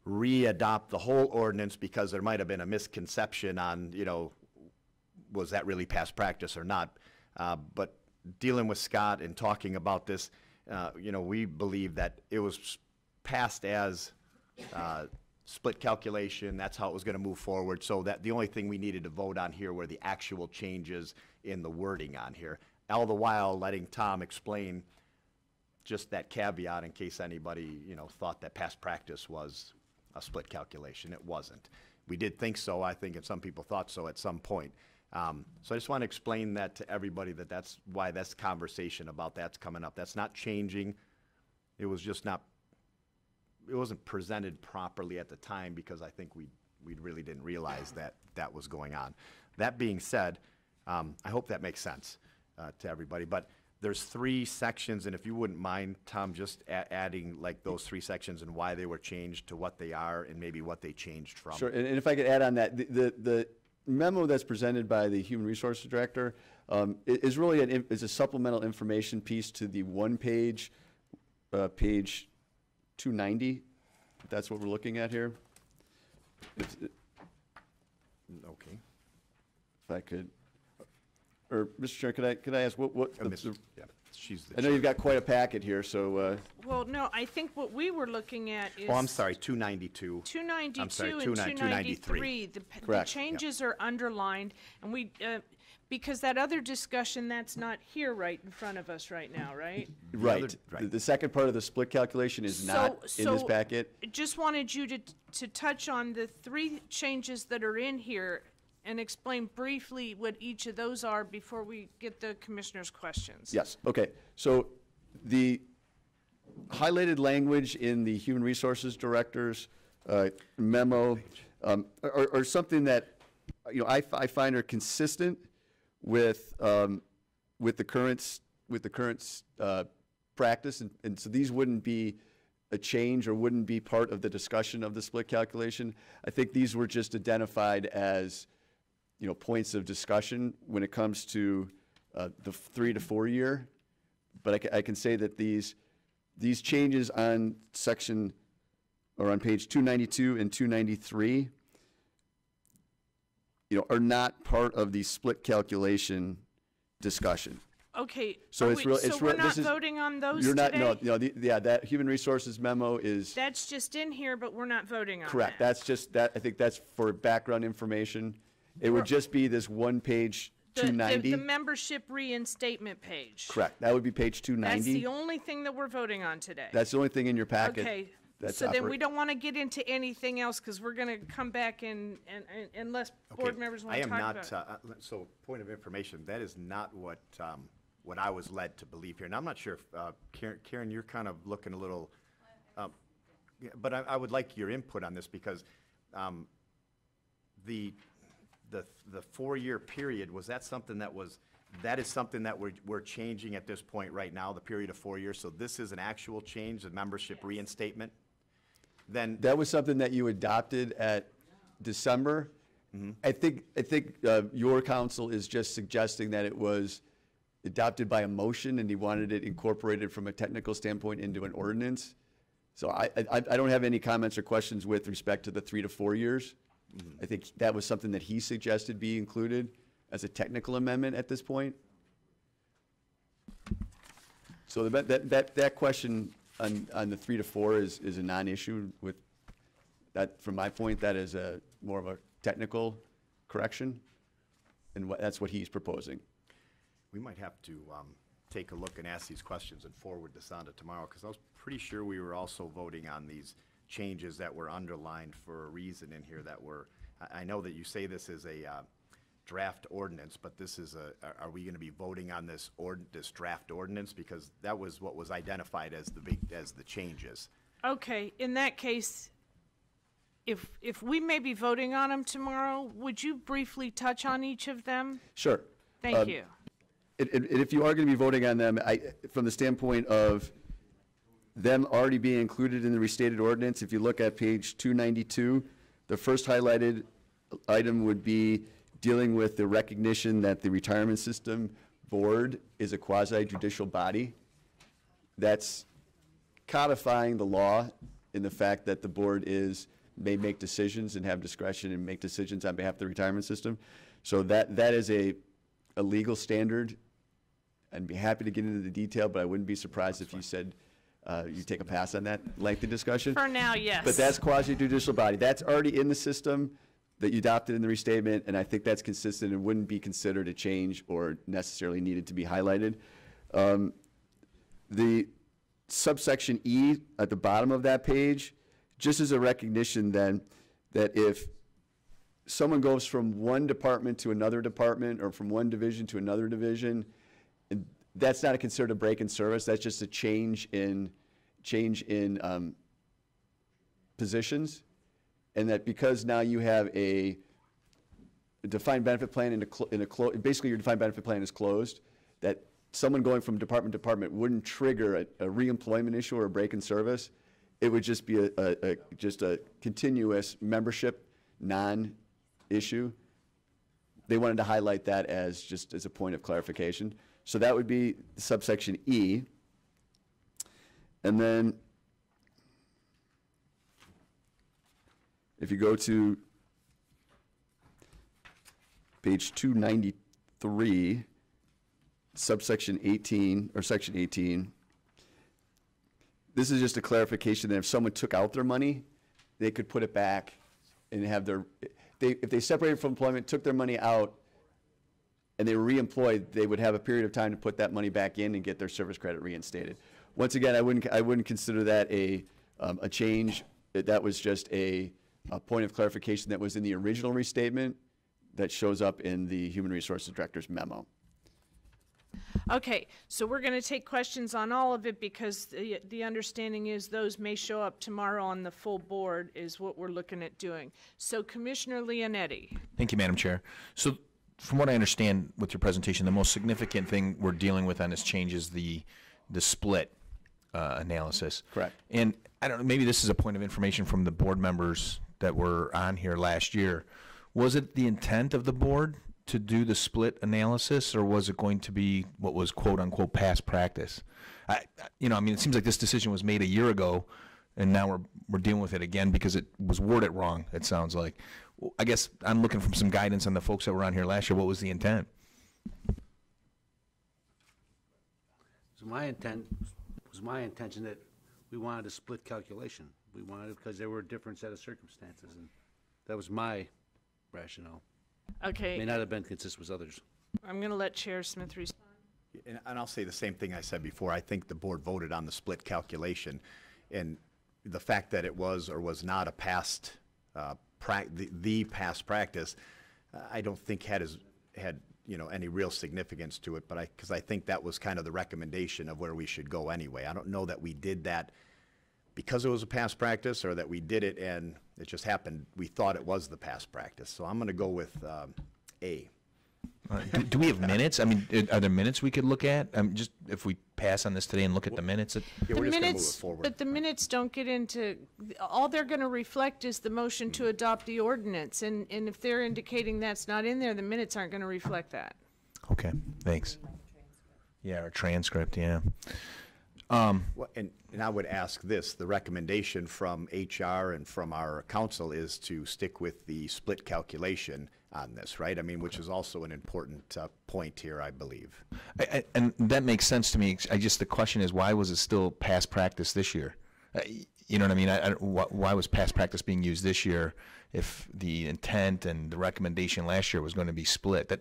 re-adopt the whole ordinance because there might have been a misconception on, you know, was that really past practice or not. But dealing with Scott and talking about this, you know, we believe that it was passed as split calculation. That's how it was going to move forward. So that the only thing we needed to vote on here were the actual changes in the wording on here. All the while letting Tom explain just that caveat in case anybody, you know, thought that past practice was a split calculation. It wasn't. We did think so, I think, and some people thought so at some point. So I just want to explain that to everybody, that that's why this conversation about that's coming up. That's not changing. It was just not, it wasn't presented properly at the time because I think we really didn't realize that that was going on. That being said, I hope that makes sense to everybody. But there's 3 sections, and if you wouldn't mind, Tom, just adding like those 3 sections and why they were changed to what they are and maybe what they changed from. Sure, and if I could add on that, the memo that's presented by the Human Resources Director is really is a supplemental information piece to the one-page, page 290. If that's what we're looking at here. Okay. If I could, or Mr. Chair, could I ask what yeah, she's the I know you've got quite a packet here, so. Well, no, I think what we were looking at is. Oh, I'm sorry, 292. 292 I'm sorry, and 293. The Correct. changes are underlined, and we, because that other discussion, that's not here right in front of us right now, right? Right. The second part of the split calculation is not in this packet. Just wanted you to touch on the 3 changes that are in here and explain briefly what each of those are before we get the commissioner's questions. Yes, okay. So the highlighted language in the Human Resources Director's memo are something that, you know, I find are consistent with the current practice, and so these wouldn't be a change or wouldn't be part of the discussion of the split calculation. I think these were just identified as, you know, points of discussion when it comes to the 3 to 4 year. But I can say that these changes on section, or on page 292 and 293, you know, are not part of the split calculation discussion. Okay, so we're not voting on those today? You're not, no, yeah, that Human Resources memo is. That's just in here, but we're not voting on correct. that. That's just, I think that's for background information. It would just be this one page, 290. The membership reinstatement page. Correct. That would be page 290. That's the only thing that we're voting on today. That's the only thing in your packet. Okay. So then we don't want to get into anything else because we're going to come back and unless board members want to talk about it. I am not, so point of information, that is not what I was led to believe here. And I'm not sure if, Karen, you're kind of looking a little, yeah, but I would like your input on this because the 4-year period, was that something that is something that we're changing at this point right now, the period of 4 years? So this is an actual change, the membership reinstatement? Then that was something that you adopted at December. Mm-hmm. I think your council is just suggesting that it was adopted by a motion and he wanted it incorporated from a technical standpoint into an ordinance. So I don't have any comments or questions with respect to the 3 to 4 years. Mm-hmm. I think that was something that he suggested be included as a technical amendment at this point. So that question on the 3 to 4 is a non-issue with that. From my point, that is more of a technical correction, and that's what he's proposing. We might have to take a look and ask these questions and forward this on to tomorrow, because I was pretty sure we were also voting on these changes that were underlined for a reason in here that were, I know that you say this is a draft ordinance, but this is are we going to be voting on this draft ordinance? Because that was what was identified as the changes. Okay, in that case, if we may be voting on them tomorrow, would you briefly touch on each of them? Sure. Thank you. And if you are going to be voting on them, from the standpoint of them already being included in the restated ordinance, if you look at page 292, the first highlighted item would be dealing with the recognition that the retirement system board is a quasi-judicial body. That's codifying the law in the fact that the board may make decisions and have discretion and make decisions on behalf of the retirement system. So that is a legal standard. I'd be happy to get into the detail, but I wouldn't be surprised if you said you take a pass on that lengthy discussion. For now, yes. But that's quasi-judicial body. That's already in the system that you adopted in the restatement, and I think that's consistent and wouldn't be considered a change or necessarily needed to be highlighted. The subsection E at the bottom of that page, just as a recognition then that if someone goes from one department to another department or from one division to another division, that's not considered a break in service. That's just a change in positions, and that because now you have a defined benefit plan basically your defined benefit plan is closed, that someone going from department to department wouldn't trigger a reemployment issue or a break in service. It would just be just a continuous membership non-issue. They wanted to highlight that as just as a point of clarification. So that would be subsection E. And then if you go to page 293, subsection 18, or section 18, this is just a clarification that if someone took out their money, they could put it back and have if they separated from employment, took their money out, and they were reemployed, they would have a period of time to put that money back in and get their service credit reinstated. Once again, I wouldn't consider that a change. That was just a point of clarification that was in the original restatement that shows up in the Human Resources Director's memo. Okay, so we're going to take questions on all of it because the understanding is those may show up tomorrow on the full board is what we're looking at doing. So Commissioner Leonetti. Thank you, Madam Chair. So from what I understand with your presentation, the most significant thing we're dealing with on this change is the split analysis. Correct. And I don't know, maybe this is a point of information from the board members that were on here last year. Was it the intent of the board to do the split analysis, or was it going to be what was quote unquote past practice? I mean, it seems like this decision was made a year ago, and now we're dealing with it again because it was worded wrong, it sounds like. I guess I'm looking for some guidance on the folks that were on here last year. What was the intent? So my intention that we wanted a split calculation. We wanted it because there were a different set of circumstances, and that was my rationale. Okay. May not have been consistent with others. I'm going to let Chair Smith respond. And I'll say the same thing I said before. I think the board voted on the split calculation, and the fact that it was or was not a past the past practice, I don't think had any real significance to it. But because I think that was kind of the recommendation of where we should go anyway. I don't know that we did that because it was a past practice, or that we did it and it just happened. We thought it was the past practice. So I'm going to go with A. Do we have minutes? I mean, are there minutes we could look at? Just if we pass on this today and look at the minutes. Yeah, we're just going to move it forward. But the minutes don't get into, all they're going to reflect is the motion to adopt the ordinance. And if they're indicating that's not in there, the minutes aren't going to reflect that. Okay, thanks. Yeah, our transcript, yeah. Well, and I would ask this, the recommendation from HR and from our council is to stick with the split calculation on this, right? I mean, which is also an important point here, I believe. And that makes sense to me. The question is, why was it still past practice this year? You know what I mean? Why was past practice being used this year if the intent and the recommendation last year was going to be split?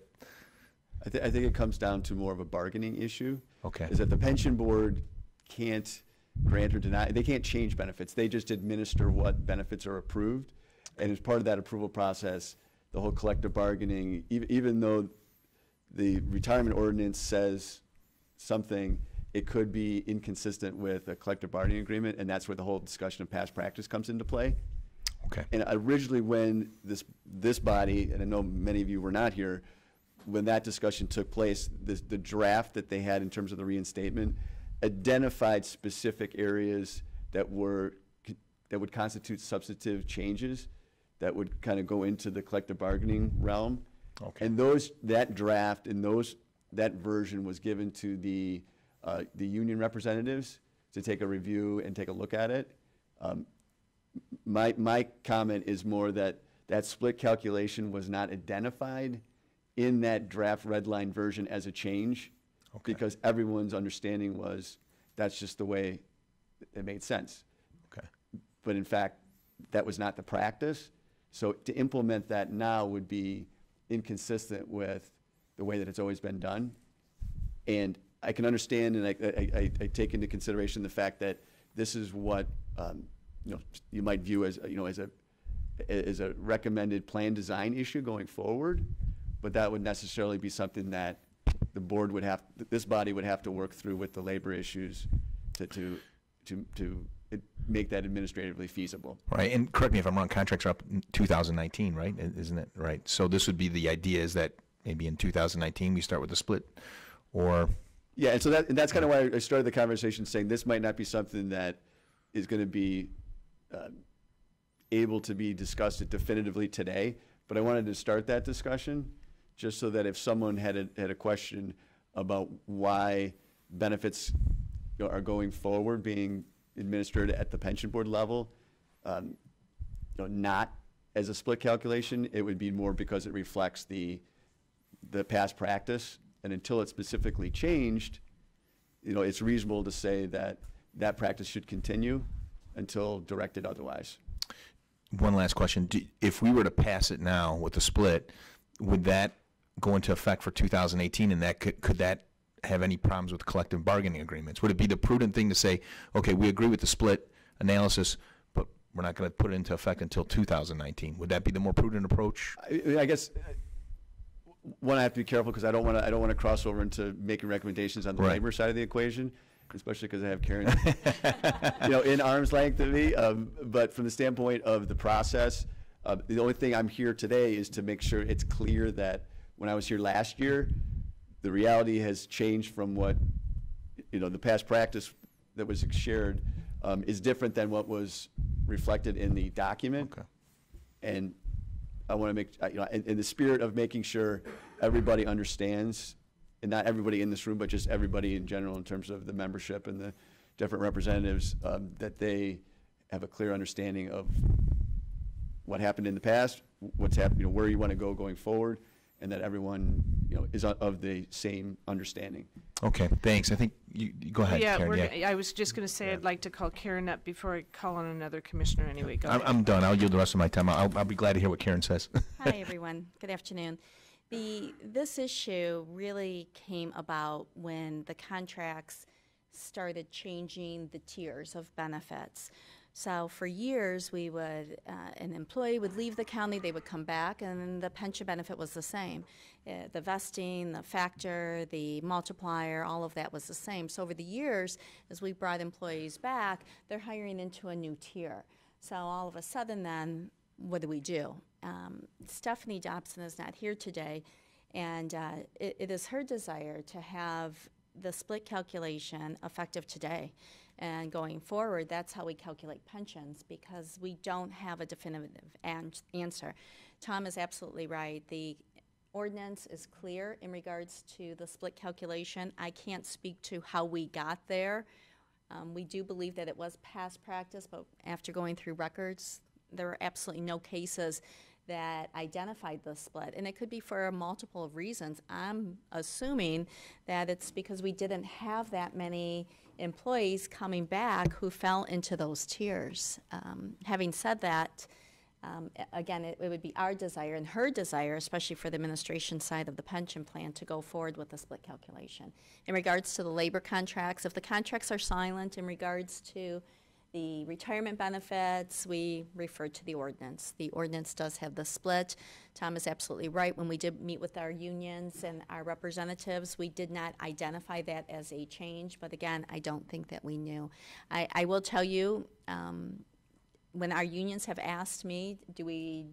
I think it comes down to more of a bargaining issue. Okay. Is that the pension board can't grant or deny, they can't change benefits. They just administer what benefits are approved. And as part of that approval process, the whole collective bargaining, even though the retirement ordinance says something, it could be inconsistent with a collective bargaining agreement, and that's where the whole discussion of past practice comes into play. Okay. And originally when this body, and I know many of you were not here, when that discussion took place, the draft that they had in terms of the reinstatement identified specific areas that would constitute substantive changes that would kind of go into the collective bargaining realm. Okay. And that draft and that version was given to the union representatives to take a review and take a look at it. My comment is more that split calculation was not identified in that draft red line version as a change, because everyone's understanding was that's just the way it made sense. Okay. But in fact, that was not the practice. So to implement that now would be inconsistent with the way that it's always been done. And I can understand, and I take into consideration the fact that this is what you might view as as a recommended plan design issue going forward, but that would necessarily be something that the board would this body would have to work through with the labor issues to make that administratively feasible. Right, and correct me if I'm wrong, contracts are up in 2019, right? Isn't it right? So this would be the idea is that maybe in 2019 we start with the split, or... Yeah, and so that's kind of why I started the conversation saying this might not be something that is going to be able to be discussed definitively today, but I wanted to start that discussion just so that if someone had a question about why benefits are going forward being administered at the pension board level, not as a split calculation, it would be more because it reflects the past practice. And until it's specifically changed, it's reasonable to say that practice should continue until directed otherwise. One last question. If we were to pass it now with the split, would that go into effect for 2018, and that could that have any problems with collective bargaining agreements? Would it be the prudent thing to say, okay, we agree with the split analysis, but we're not going to put it into effect until 2019? Would that be the more prudent approach? I guess one, I have to be careful because I don't want to cross over into making recommendations on the labor side of the equation, especially because I have Karen, in arm's length of me. But from the standpoint of the process, the only thing I'm here today is to make sure it's clear that when I was here last year, the reality has changed from what, the past practice that was shared is different than what was reflected in the document. Okay. And I want to make, in the spirit of making sure everybody understands, and not everybody in this room, but just everybody in general in terms of the membership and the different representatives, that they have a clear understanding of what happened in the past, what's happening, where you want to go going forward, and that everyone, is of the same understanding. Okay, thanks. I think you go ahead, Karen. I was just going to say I'd like to call Karen up before I call on another commissioner anyway. Go ahead. I'm done. I'll yield the rest of my time. I'll be glad to hear what Karen says. Hi, everyone. Good afternoon. This issue really came about when the contracts started changing the tiers of benefits. So for years, an employee would leave the county, they would come back, and the pension benefit was the same. The vesting, the factor, the multiplier, all of that was the same. So over the years, as we brought employees back, they're hiring into a new tier. So all of a sudden then, what do? Stephanie Dobson is not here today, and it is her desire to have the split calculation effective today. And going forward, that's how we calculate pensions, because we don't have a definitive answer. Tom is absolutely right. The ordinance is clear in regards to the split calculation. I can't speak to how we got there. We do believe that it was past practice, but after going through records, there were absolutely no cases that identified the split, and it could be for a multiple of reasons. I'm assuming that it's because we didn't have that many employees coming back who fell into those tiers. Having said that, again, it would be our desire and her desire, especially for the administration side of the pension plan, to go forward with the split calculation. In regards to the labor contracts, if the contracts are silent in regards to The retirement benefits, we refer to the ordinance. The ordinance does have the split. Tom is absolutely right. When we did meet with our unions and our representatives, we did not identify that as a change, but again, I don't think that we knew. I will tell you, when our unions have asked me, do we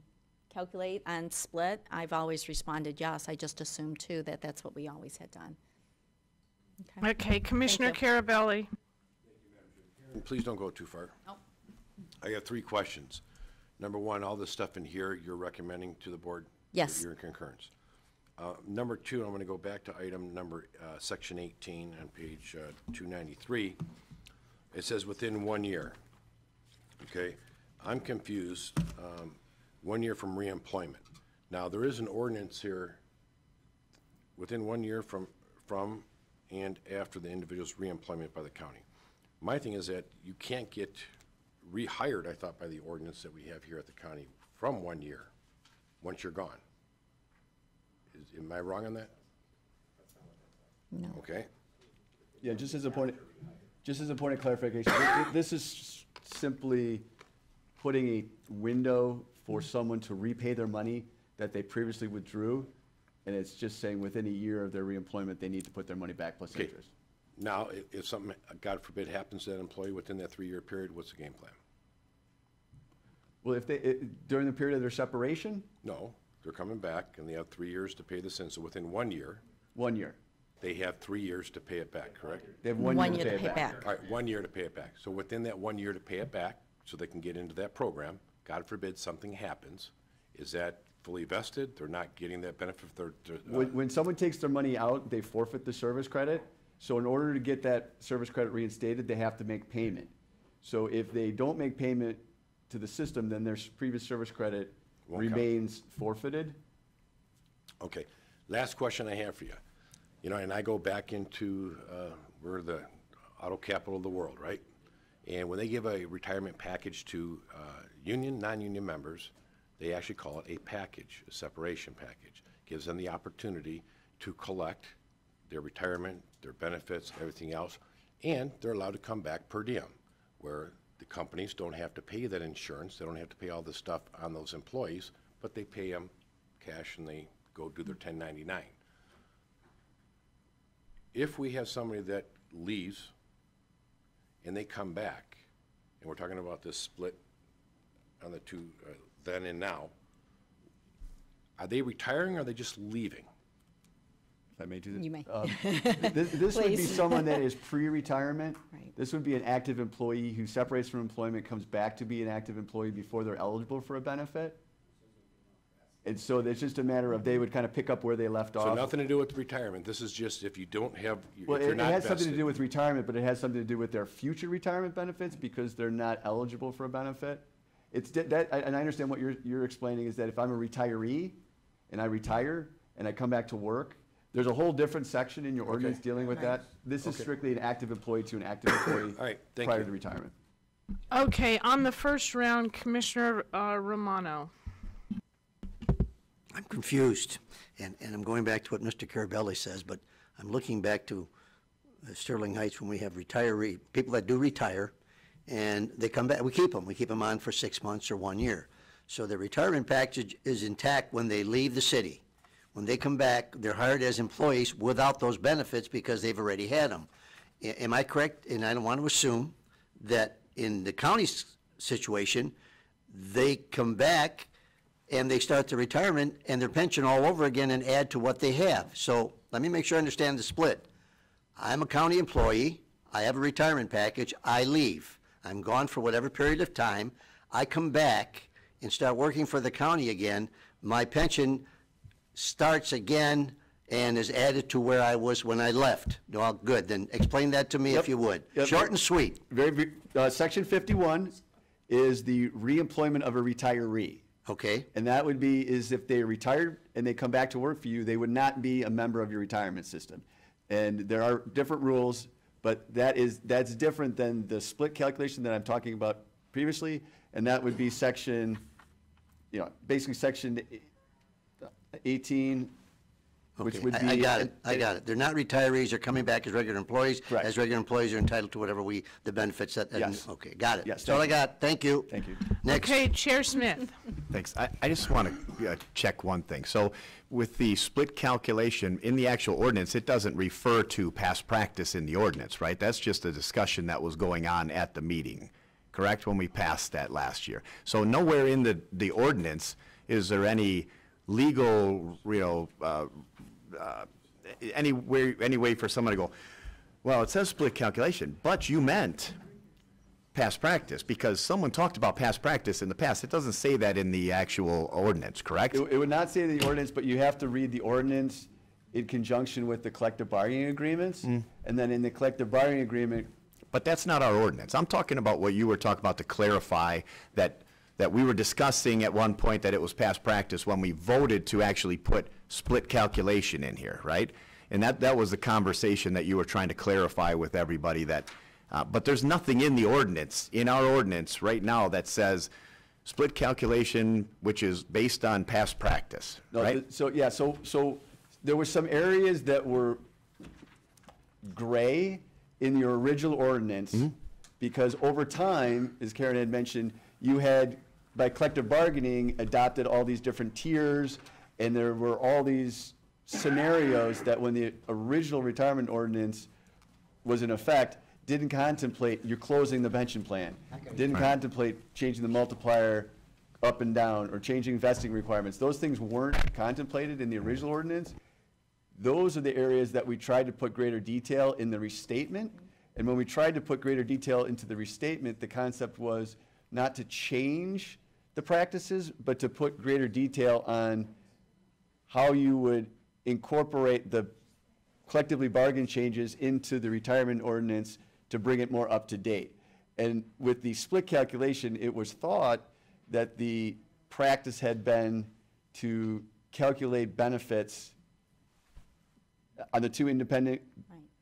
calculate on split, I've always responded yes. I just assumed too that that's what we always had done. Okay, Commissioner Carabelli. And please don't go too far. Nope. I got 3 questions. Number 1, all this stuff in here you're recommending to the board? Yes. You're in concurrence. Number 2, I'm going to go back to item number, section 18 on page 293. It says within 1 year. Okay, I'm confused. 1 year from reemployment. Now, there is an ordinance here within 1 year from and after the individual's reemployment by the county. My thing is that you can't get rehired, I thought, by the ordinance that we have here at the county from 1 year, once you're gone. Am I wrong on that? No. Okay. Yeah, just as a point of clarification, this is simply putting a window for someone to repay their money that they previously withdrew, and it's just saying within a year of their reemployment, they need to put their money back plus Okay. interest. Now, if something, God forbid, happens to that employee within that 3-year period, what's the game plan? Well, if during the period of their separation? No, they're coming back and they have 3 years to pay this in, so within 1 year. 1 year. They have 3 years to pay it back, correct? They have 1 year to pay it back. All right, 1 year to pay it back. So within that 1 year to pay it back, so they can get into that program, God forbid something happens, is that fully vested? They're not getting that benefit if they're When someone takes their money out, they forfeit the service credit. So in order to get that service credit reinstated, they have to make payment. So if they don't make payment to the system, then their previous service credit remains forfeited. Okay. Last question I have for you. You know, and I go back into, we're the auto capital of the world, right? And when they give a retirement package to union, non-union members, they actually call it a package, a separation package. Gives them the opportunity to collect their retirement, their benefits, everything else, and they're allowed to come back per diem, where the companies don't have to pay that insurance, they don't have to pay all this stuff on those employees, but they pay them cash and they go do their 1099. If we have somebody that leaves and they come back, and we're talking about this split on the two, then and now, are they retiring or are they just leaving? If I may do that. You may. This would be Please. someone that is pre-retirement. Right. This would be an active employee who separates from employment, comes back to be an active employee before they're eligible for a benefit. And so it's just a matter of they would kind of pick up where they left off. So nothing to do with retirement. This is just if you don't have, Well, if you're it not has something to vested. do with retirement, but it has something to do with their future retirement benefits because they're not eligible for a benefit. And I understand what you're explaining is that if I'm a retiree and I retire and I come back to work, there's a whole different section in your ordinance dealing with that. This is strictly an active employee to an active employee All right, thank prior you. to retirement. Okay, on the first round, Commissioner Romano. I'm confused, and I'm going back to what Mr. Carabelli says, but I'm looking back to Sterling Heights when we have people that do retire, and they come back, we keep them on for 6 months or 1 year. So the retirement package is intact when they leave the city. When they come back, they're hired as employees without those benefits because they've already had them. Am I correct? And I don't want to assume that in the county's situation, they come back and they start the retirement and their pension all over again and add to what they have. So let me make sure I understand the split. I'm a county employee. I have a retirement package. I leave. I'm gone for whatever period of time. I come back and start working for the county again. My pension starts again and is added to where I was when I left. Well, good. Then explain that to me if you would. Yep. Short and sweet. Section 51 is the reemployment of a retiree. Okay. And that would be is if they retired and they come back to work for you, they would not be a member of your retirement system. And there are different rules, but that's different than the split calculation that I'm talking about previously, and that would be section, basically section 18 which Okay, would be. I got it, I got it. They're not retirees, they're coming back as regular employees. Correct. As regular employees, they're entitled to whatever the benefits that. Yes. Okay, got it. Yes, That's all I got. Thank you. Thank you. Next. Okay, Chair Smith. Thanks. I just want to check one thing. So with the split calculation in the actual ordinance, it doesn't refer to past practice in the ordinance, right? That's just a discussion that was going on at the meeting, correct, when we passed that last year. So nowhere in the ordinance is there any legal, any way for someone to go, well, it says split calculation, but you meant past practice, because someone talked about past practice in the past. It doesn't say that in the actual ordinance, correct? It would not say the ordinance, but you have to read the ordinance in conjunction with the collective bargaining agreements. And then in the collective bargaining agreement. But that's not our ordinance. I'm talking about what you were talking about to clarify that we were discussing at one point that it was past practice when we voted to actually put split calculation in here, right? And that was the conversation that you were trying to clarify with everybody that, but there's nothing in the ordinance, in our ordinance right now, that says split calculation, which is based on past practice, right? So there were some areas that were gray in your original ordinance, because over time, as Karen had mentioned, you had, by collective bargaining, adopted all these different tiers, and there were all these scenarios that when the original retirement ordinance was in effect, didn't contemplate you're closing the pension plan, didn't contemplate changing the multiplier up and down, or changing vesting requirements. Those things weren't contemplated in the original ordinance. Those are the areas that we tried to put greater detail in the restatement. And when we tried to put greater detail into the restatement, the concept was not to change the practices, but to put greater detail on how you would incorporate the collectively bargained changes into the retirement ordinance to bring it more up to date. And with the split calculation, it was thought that the practice had been to calculate benefits on the two independent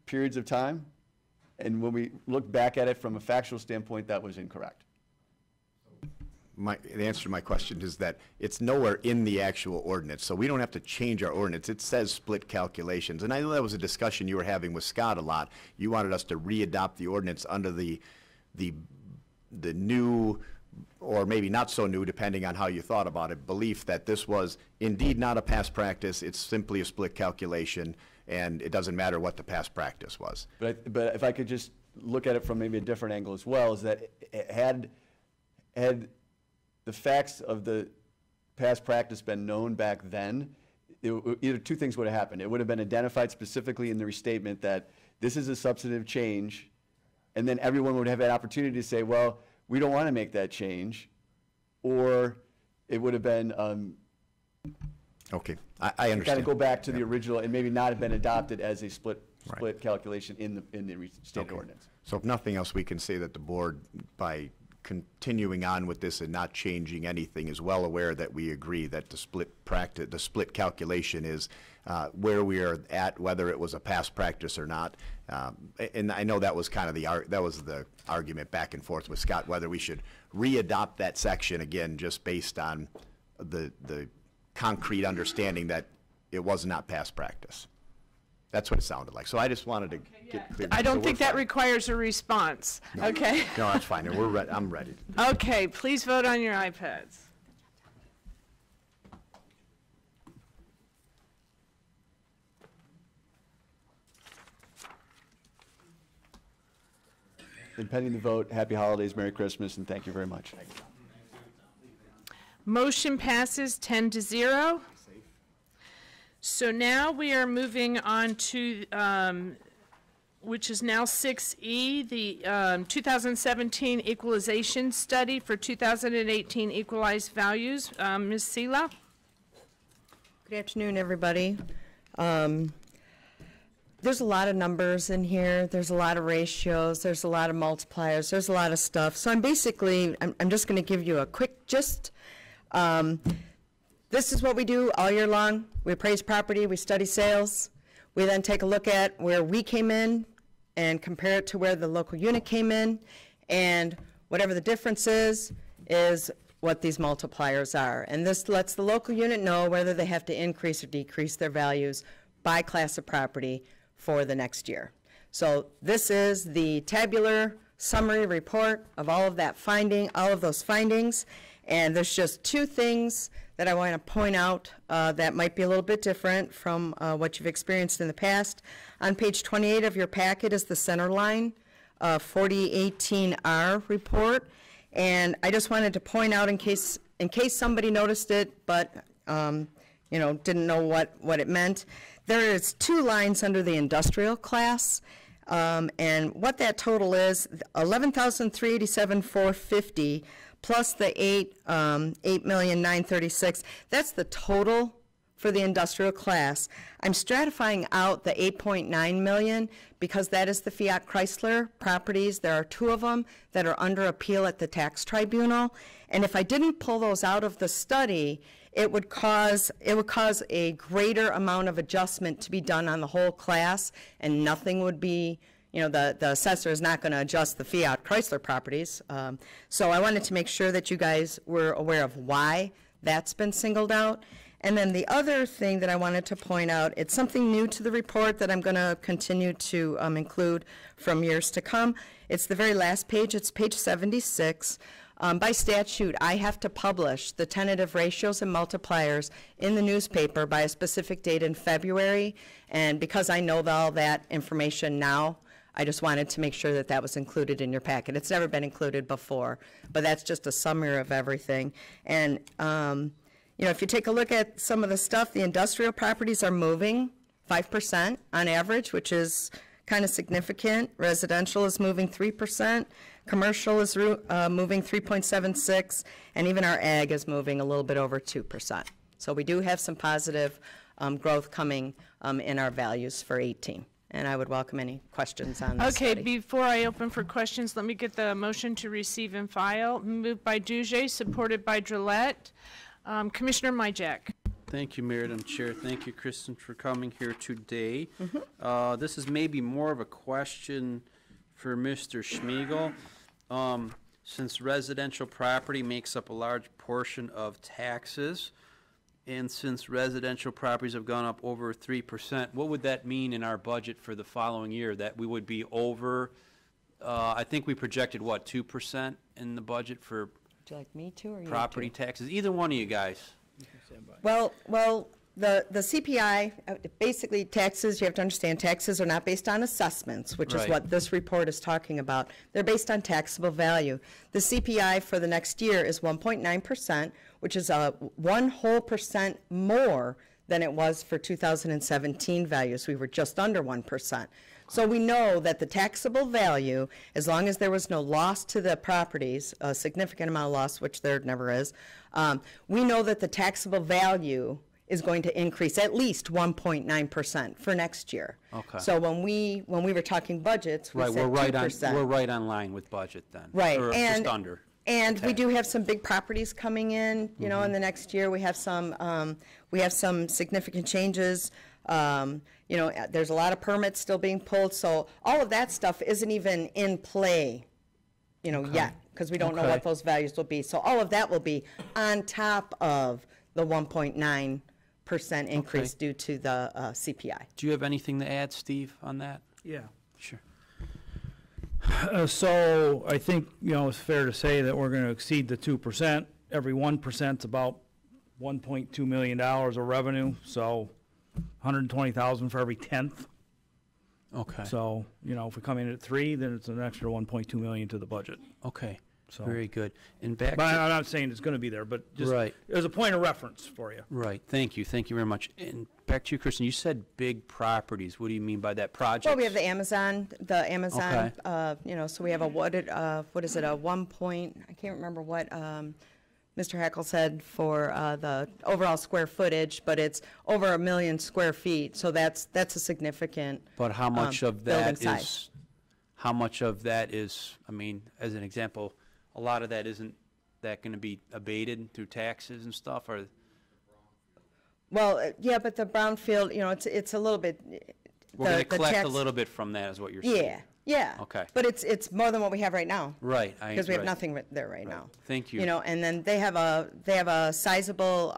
periods of time. And when we look back at it from a factual standpoint, that was incorrect. The answer to my question is that it's nowhere in the actual ordinance, so we don't have to change our ordinance. It says split calculations, and I know that was a discussion you were having with Scott a lot. You wanted us to re-adopt the ordinance under the new, or maybe not so new, depending on how you thought about it, belief that this was indeed not a past practice. It's simply a split calculation, and it doesn't matter what the past practice was. But if I could just look at it from maybe a different angle as well, is that it had the facts of the past practice been known back then, either two things would have happened. It would have been identified specifically in the restatement that this is a substantive change, and then everyone would have an opportunity to say, well, we don't want to make that change, or it would have been okay, I understand. Kind of go back to the original and maybe not have been adopted as a split calculation in the restated ordinance. So if nothing else, we can say that the board, by continuing on with this and not changing anything, is well aware that we agree that the split calculation is where we are at, whether it was a past practice or not. And I know that was kind of the argument back and forth with Scott, whether we should re-adopt that section again, just based on the concrete understanding that it was not past practice. That's what it sounded like. So I just wanted to get clear. I don't think that requires a response. No. Okay. No, that's fine. I'm ready. Okay, please vote on your iPads. And pending the vote, happy holidays, Merry Christmas, and thank you very much. Motion passes 10-0. So now we are moving on to, which is now 6E, the 2017 Equalization Study for 2018 Equalized Values. Ms. Sela? Good afternoon, everybody. There's a lot of numbers in here. There's a lot of ratios. There's a lot of multipliers. There's a lot of stuff. So I'm just going to give you a quick gist. This is what we do all year long. We appraise property, we study sales. We then take a look at where we came in and compare it to where the local unit came in. And whatever the difference is what these multipliers are. And this lets the local unit know whether they have to increase or decrease their values by class of property for the next year. So this is the tabular summary report of all of those findings. And there's just two things that I want to point out that might be a little bit different from what you've experienced in the past. On page 28 of your packet is the center line 4018R report. And I just wanted to point out in case somebody noticed it, but didn't know what it meant. There is two lines under the industrial class, and what that total is, $11,387,450 plus the $8,936,000. That's the total for the industrial class. I'm stratifying out the $8.9 million because that is the Fiat Chrysler properties. There are two of them that are under appeal at the tax tribunal, and if I didn't pull those out of the study, it would cause a greater amount of adjustment to be done on the whole class, and nothing would be, the assessor is not going to adjust the Fiat Chrysler properties. So I wanted to make sure that you guys were aware of why that's been singled out. And then the other thing that I wanted to point out, it's something new to the report that I'm going to continue to include from years to come. It's the very last page. It's page 76. By statute, I have to publish the tentative ratios and multipliers in the newspaper by a specific date in February. And because I know all that information now, I just wanted to make sure that that was included in your packet. It's never been included before, but that's just a summary of everything. And if you take a look at some of the stuff, the industrial properties are moving 5% on average, which is kind of significant. Residential is moving 3%. Commercial is moving 3.76%, and even our ag is moving a little bit over 2%. So we do have some positive growth coming in our values for 18. And I would welcome any questions on this Okay, study. before I open for questions, let me get the motion to receive and file. Moved by Duge, supported by Drillette. Commissioner Myjack. Thank you, Madam Chair. Thank you, Kristen, for coming here today. This is maybe more of a question for Mr. Schmiegel. Since residential property makes up a large portion of taxes, and since residential properties have gone up over 3%, what would that mean in our budget for the following year? That we would be over, I think we projected, what, 2% in the budget for Would you like me to or you property taxes? Either one of you guys. Well, the CPI, basically taxes, you have to understand, taxes are not based on assessments, which is Right. what this report is talking about. They're based on taxable value. The CPI for the next year is 1.9%, which is 1% more than it was for 2017 values. We were just under 1%. So we know that the taxable value, as long as there was no loss to the properties, a significant amount of loss, which there never is, we know that the taxable value is going to increase at least 1.9% for next year. Okay. So when we were talking budgets, we Right, said 2%. we're right on line with budget then. Right, Or and just under. And we do have some big properties coming in, in the next year. We have some significant changes. There's a lot of permits still being pulled, so all of that stuff isn't even in play, yet, because we don't know what those values will be. So all of that will be on top of the 1.9% increase due to the CPI. Do you have anything to add, Steve, on that? Yeah. Sure. So I think, it's fair to say that we're going to exceed the 2%. Every 1% is about $1.2 million of revenue, so $120,000 for every 10th. Okay. So, if we come in at 3, then it's an extra $1.2 million to the budget. Okay. So. Very good. And back But to, I'm not saying it's going to be there, but just Right. as a point of reference for you. right. Thank you. Thank you very much. And back to you, Kristen. You said big properties. What do you mean by that? Project? Well, we have the Amazon, Okay. So we have a 1 point, I can't remember what Mr. Hackle said for the overall square footage, but it's over 1 million square feet, so that's a significant But how much of building that size. is? How much of that is? I mean, as an example, a lot of that isn't that going to be abated through taxes and stuff, or? Well, yeah, but the brownfield, it's a little bit. We're going to collect tax- a little bit from that, is what you're saying. Yeah. Okay. But it's more than what we have right now. Right. Because we have right. nothing there right now. Thank you. And then they have a sizable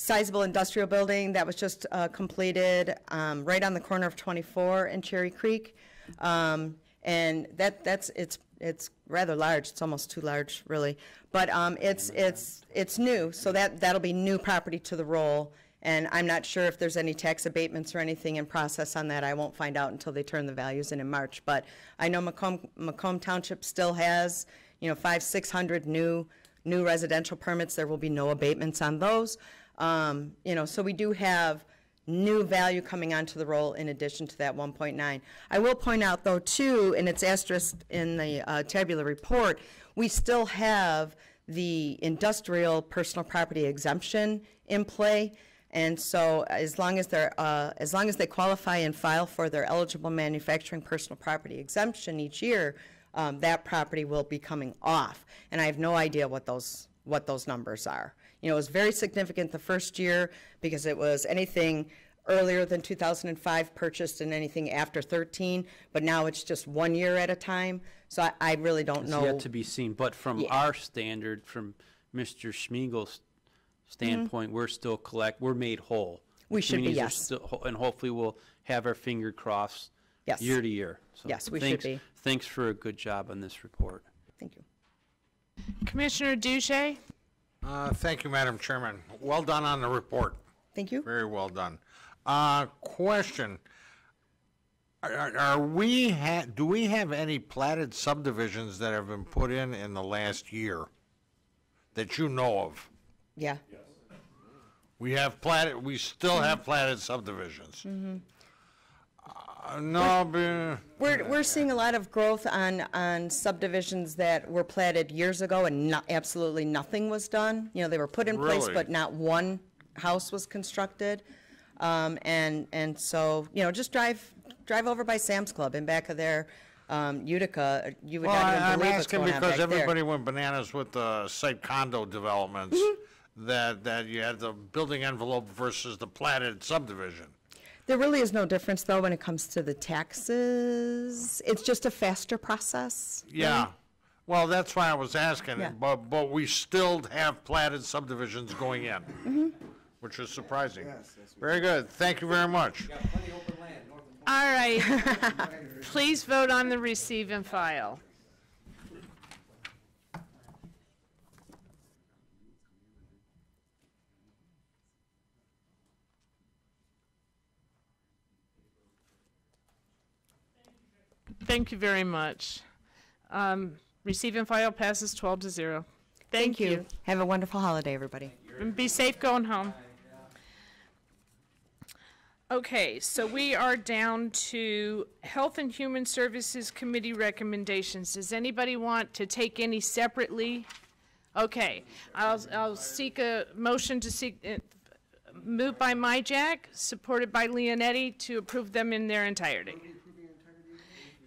sizable industrial building that was just completed right on the corner of 24 and Cherry Creek. And it's rather large. It's almost too large, really. But it's new, so that'll be new property to the roll. And I'm not sure if there's any tax abatements or anything in process on that. I won't find out until they turn the values in March. But I know Macomb Township still has, 500-600 new residential permits. There will be no abatements on those. So we do have new value coming onto the roll in addition to that 1.9. I will point out, though, too, and it's asterisked in the tabular report, we still have the industrial personal property exemption in play. And so as long as they qualify and file for their eligible manufacturing personal property exemption each year, that property will be coming off. And I have no idea what those numbers are. It was very significant the first year because it was anything earlier than 2005 purchased and anything after 13, but now it's just 1 year at a time. So I really don't know. It's yet to be seen, but from our standard, from Mr. Schmiegel's standpoint, we're made whole. We should be, Communities are yes. still whole, and hopefully we'll have our finger crossed year to year. So Yes, we should be. Thanks for a good job on this report. Thank you. Commissioner Duche? Thank you, Madam Chairman. Well done on the report. Thank you. Very well done. Question. Do we have any platted subdivisions that have been put in the last year that you know of? Yeah. We still have platted subdivisions. Mm-hmm. We're seeing a lot of growth on subdivisions that were platted years ago and absolutely nothing was done. They were put in place, but not one house was constructed. And so, just drive over by Sam's Club in back of their Utica. You would not even believe what's going on back there. I'm asking because everybody went bananas with the site condo developments, that you had the building envelope versus the platted subdivision. There really is no difference, though, when it comes to the taxes. It's just a faster process. Yeah. Right? Well, that's why I was asking. Yeah. But we still have platted subdivisions going in, which is surprising. Yes, very good. Thank you very much. All right. Please vote on the receive and file. Thank you very much. Receive and file passes 12-0. Thank you. Have a wonderful holiday, everybody. And be safe going home. Okay, so we are down to Health and Human Services Committee recommendations. Does anybody want to take any separately? Okay, I'll seek a motion to seek, moved by Myjack, supported by Leonetti, to approve them in their entirety.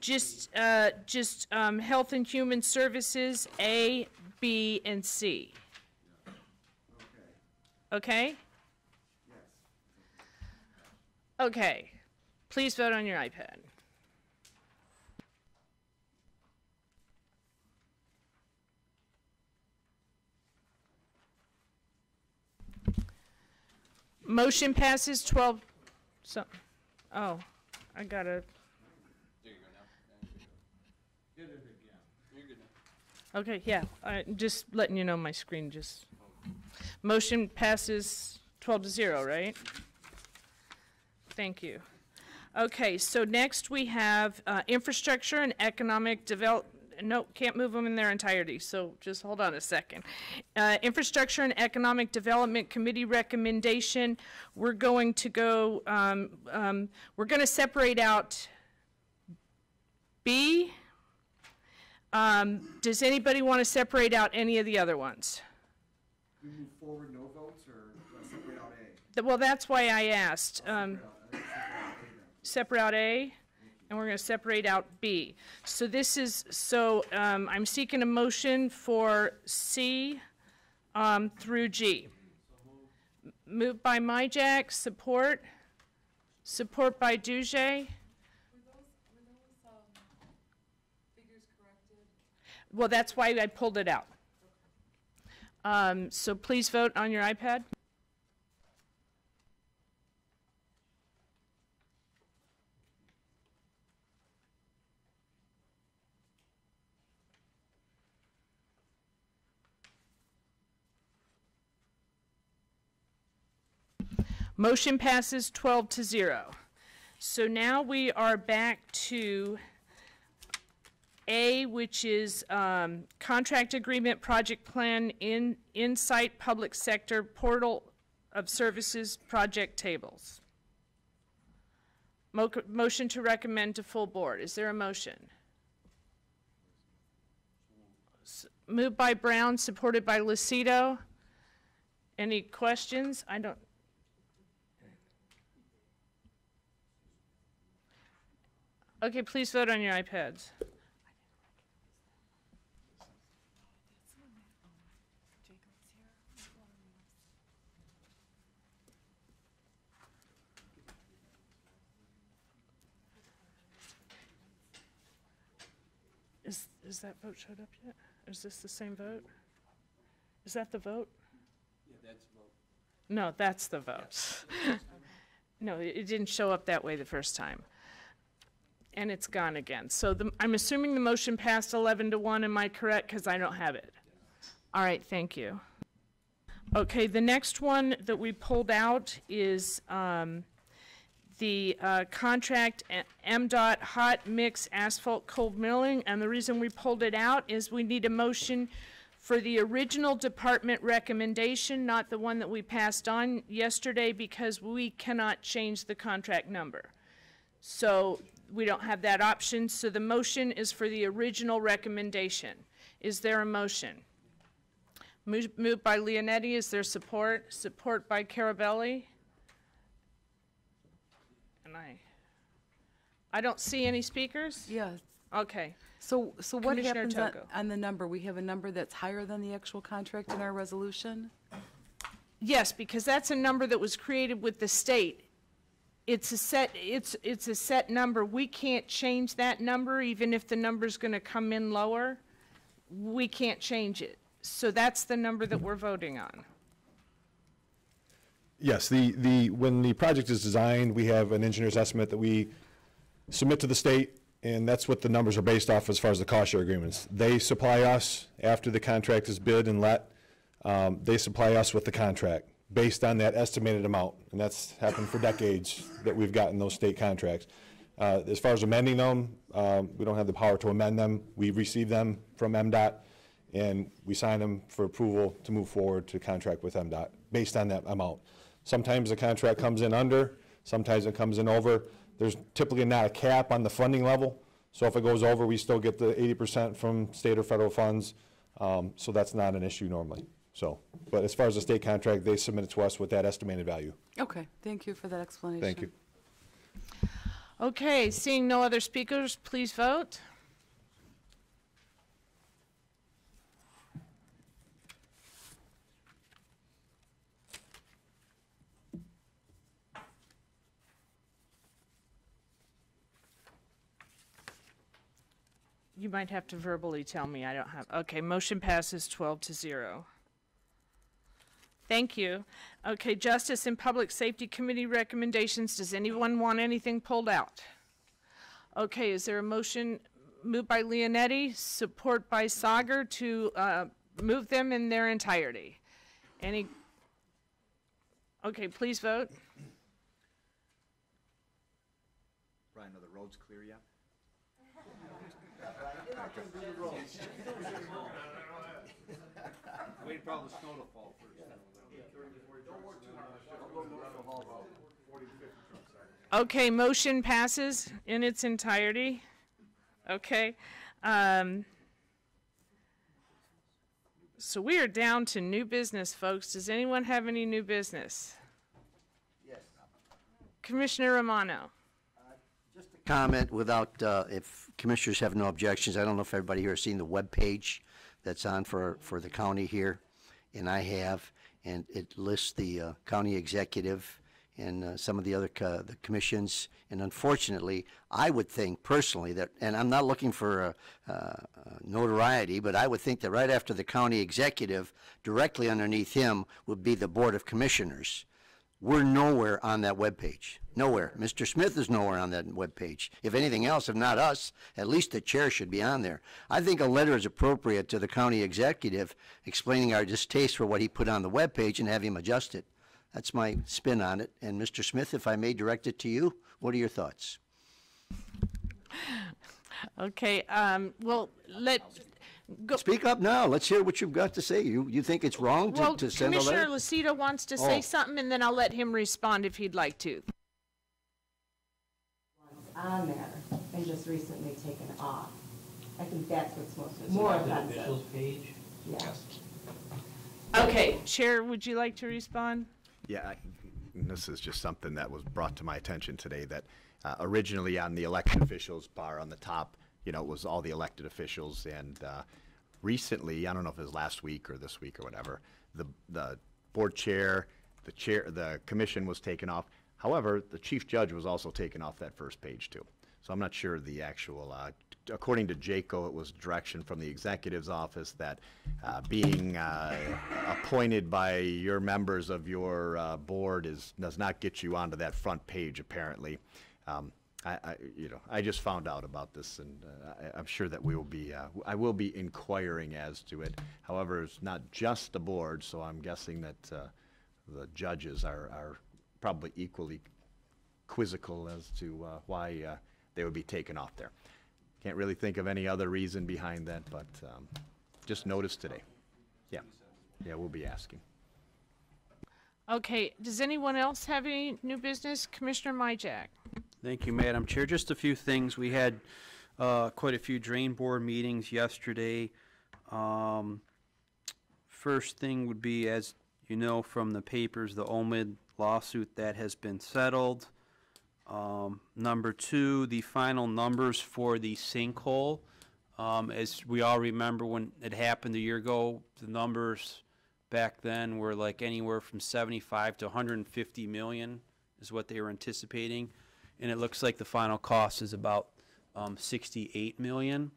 Just Health and Human Services, A, B, and C. Okay? Okay. Please vote on your iPad. Motion passes 12. So, oh, I gotta. Okay, yeah, just letting you know my screen just. Motion passes 12-0, right? Thank you. Okay, so next we have infrastructure and economic development. No, can't move them in their entirety, so just hold on a second. Infrastructure and Economic Development Committee recommendation. We're going to go, we're going to separate out B. Does anybody want to separate out any of the other ones? We move forward, no votes, or separate out A? Well, that's why I asked. Separate out A, and we're going to separate out B. So this is, I'm seeking a motion for C through G. Moved by Myjack, support by Duche. Well, that's why I pulled it out. So please vote on your iPad. Motion passes 12-0. So now we are back to A, which is contract agreement project plan Insight Public Sector Portal of Services project tables. Motion to recommend to full board. Is there a motion? Moved by Brown, supported by Lucido. Any questions? I don't. Okay, please vote on your iPads. Is that vote showed up yet? Is this the same vote? Is that the vote? Yeah, that's vote. No, that's the vote. No, it didn't show up that way the first time. And it's gone again. So I'm assuming the motion passed 11-1. Am I correct? Because I don't have it. All right, thank you. Okay, the next one that we pulled out is the contract MDOT hot mix asphalt cold milling, and the reason we pulled it out is we need a motion for the original department recommendation, not the one that we passed on yesterday, because we cannot change the contract number. So we don't have that option, so the motion is for the original recommendation. Is there a motion? Moved by Leonetti. Is there support? Support by Carabelli. And I don't see any speakers? Yes. Okay. So what Commissioner happens Togo. on the number? We have a number that's higher than the actual contract in our resolution? Yes, because that's a number that was created with the state. It's a set number. We can't change that number, even if the number's going to come in lower. We can't change it. So that's the number that we're voting on. Yes, when the project is designed, we have an engineer's estimate that we submit to the state, and that's what the numbers are based off as far as the cost share agreements. They supply us, after the contract is bid and let, they supply us with the contract based on that estimated amount, and that's happened for decades that we've gotten those state contracts. As far as amending them, we don't have the power to amend them. We receive them from MDOT, and we sign them for approval to move forward to contract with MDOT based on that amount. Sometimes the contract comes in under, sometimes it comes in over. There's typically not a cap on the funding level, so if it goes over, we still get the 80% from state or federal funds, so that's not an issue normally. So, but as far as the state contract, they submit it to us with that estimated value. Okay, thank you for that explanation. Thank you. Okay, seeing no other speakers, please vote. You might have to verbally tell me. I don't have. Okay, motion passes 12-0. Thank you. Okay, Justice and Public Safety Committee recommendations. Does anyone want anything pulled out? Okay, is there a motion moved by Leonetti, support by Sager to move them in their entirety? Any? Okay, please vote. Brian, are the roads clear yet? Wait for all the snow to fall first. Okay, motion passes in its entirety. Okay. So we are down to new business, folks. Does anyone have any new business? Yes. Commissioner Romano. Comment without, if commissioners have no objections, I don't know if everybody here has seen the webpage that's on for the county here, and I have, and it lists the county executive and some of the other the commissions, and unfortunately, I would think personally that, and I'm not looking for notoriety, but I would think that right after the county executive, directly underneath him would be the Board of Commissioners. We're nowhere on that webpage. Nowhere. Mr. Smith is nowhere on that webpage. If anything else, if not us, at least the chair should be on there. I think a letter is appropriate to the county executive explaining our distaste for what he put on the webpage and have him adjust it. That's my spin on it. And Mr. Smith, if I may direct it to you, what are your thoughts? Okay, well, go. Speak up now. Let's hear what you've got to say. You think it's wrong to send a letter? Commissioner Lucido wants to say something, and then I'll let him respond if he'd like to. On there and just recently taken off. I think that's what's more offensive. Officials page? Yeah. Okay, Chair, would you like to respond? Yeah, this is just something that was brought to my attention today, that originally on the elected officials bar on the top, you know, it was all the elected officials, and recently, I don't know if it was last week or this week or whatever, the board chair, the commission was taken off. However, the chief judge was also taken off that first page too. So I'm not sure the actual, according to JACO, it was direction from the executive's office that being appointed by your members of your board does not get you onto that front page, apparently. I just found out about this, and I'm sure that we will be, I will be inquiring as to it. However, it's not just the board, so I'm guessing that the judges are probably equally quizzical as to why they would be taken off there. Can't really think of any other reason behind that, but just noticed today. Yeah, we'll be asking. Okay, does anyone else have any new business? Commissioner Myjack. Thank you, Madam Chair. Just a few things. We had quite a few drain board meetings yesterday. First thing would be, as you know from the papers, the OMID lawsuit that has been settled. Number two, the final numbers for the sinkhole. As we all remember when it happened a year ago, the numbers back then were like anywhere from 75 to 150 million is what they were anticipating. And it looks like the final cost is about 68 million.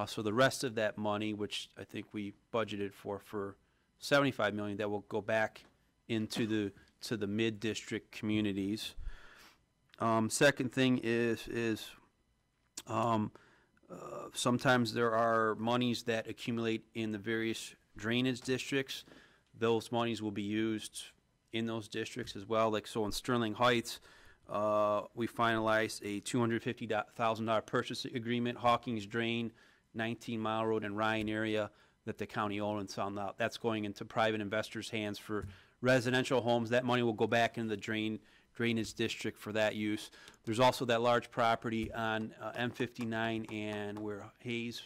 So the rest of that money, which I think we budgeted for 75 million, that will go back into the mid-district communities. Second thing is sometimes there are monies that accumulate in the various drainage districts. Those monies will be used in those districts as well. Like so in Sterling Heights, we finalized a $250,000 purchase agreement, Hawkins Drain, 19 Mile Road and Ryan area, that the county owns found out. That's going into private investors' hands for residential homes. That money will go back into the drainage district for that use. There's also that large property on M59 and where Hayes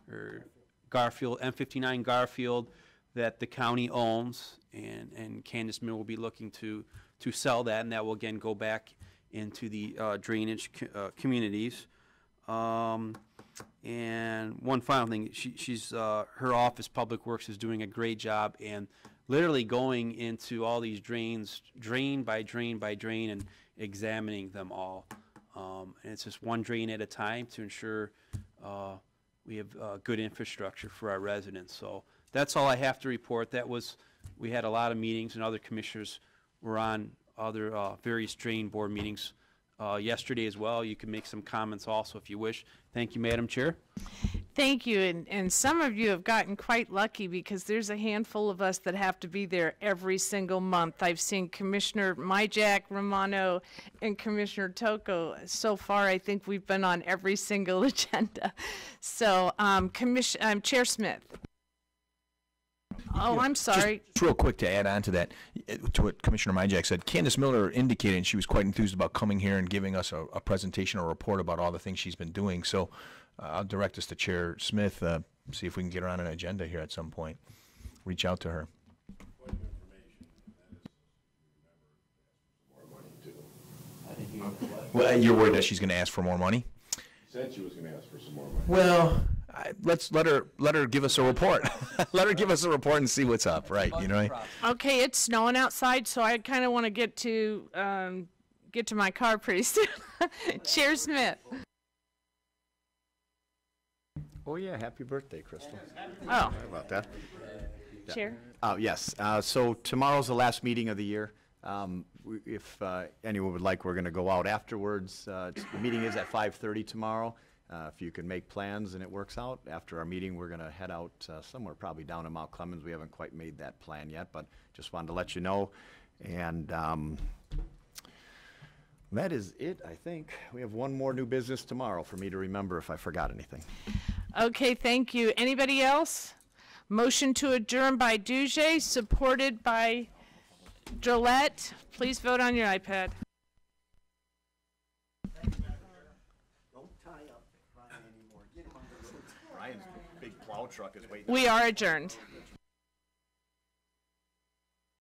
or Garfield, M59 Garfield, that the county owns, and Candace Mill will be looking to sell that, and that will again go back into the drainage communities. And one final thing, she's her office, Public Works, is doing a great job and literally going into all these drains, drain by drain by drain, and examining them all. And it's just one drain at a time to ensure we have good infrastructure for our residents. So that's all I have to report. We had a lot of meetings, and other commissioners were on other various drain board meetings yesterday as well. You can make some comments also if you wish. Thank you, Madam Chair. Thank you, and some of you have gotten quite lucky because there's a handful of us that have to be there every single month. I've seen Commissioner Myjack, Romano, and Commissioner Tocco. So far, I think we've been on every single agenda. So, Chair Smith. Oh, I'm sorry. Just real quick to add on to that, to what Commissioner Myjack said, Candace Miller indicated and she was quite enthused about coming here and giving us a presentation or report about all the things she's been doing. So I'll direct us to Chair Smith, see if we can get her on an agenda here at some point. Reach out to her. Well, you're worried that she's going to ask for more money? She said she was going to ask for some more money. Well, let's let her give us a report. Let her give us a report and see what's up, right? You know. Okay, it's snowing outside, so I kind of want to get to my car pretty soon. Chair Smith. Oh yeah, happy birthday, Crystal. Oh. Sorry about that. Chair. Oh yes. So tomorrow's the last meeting of the year. If anyone would like, we're going to go out afterwards. The meeting is at 5:30 tomorrow. If you can make plans and it works out, after our meeting, we're going to head out somewhere probably down in Mount Clemens. We haven't quite made that plan yet, but just wanted to let you know. And that is it, I think. We have one more new business tomorrow for me to remember if I forgot anything. Okay, thank you. Anybody else? Motion to adjourn by Duge, supported by Gillette. Please vote on your iPad. Don't tie up Ryan anymore. Get him on the road. Ryan's big plow truck is waiting. We are adjourned.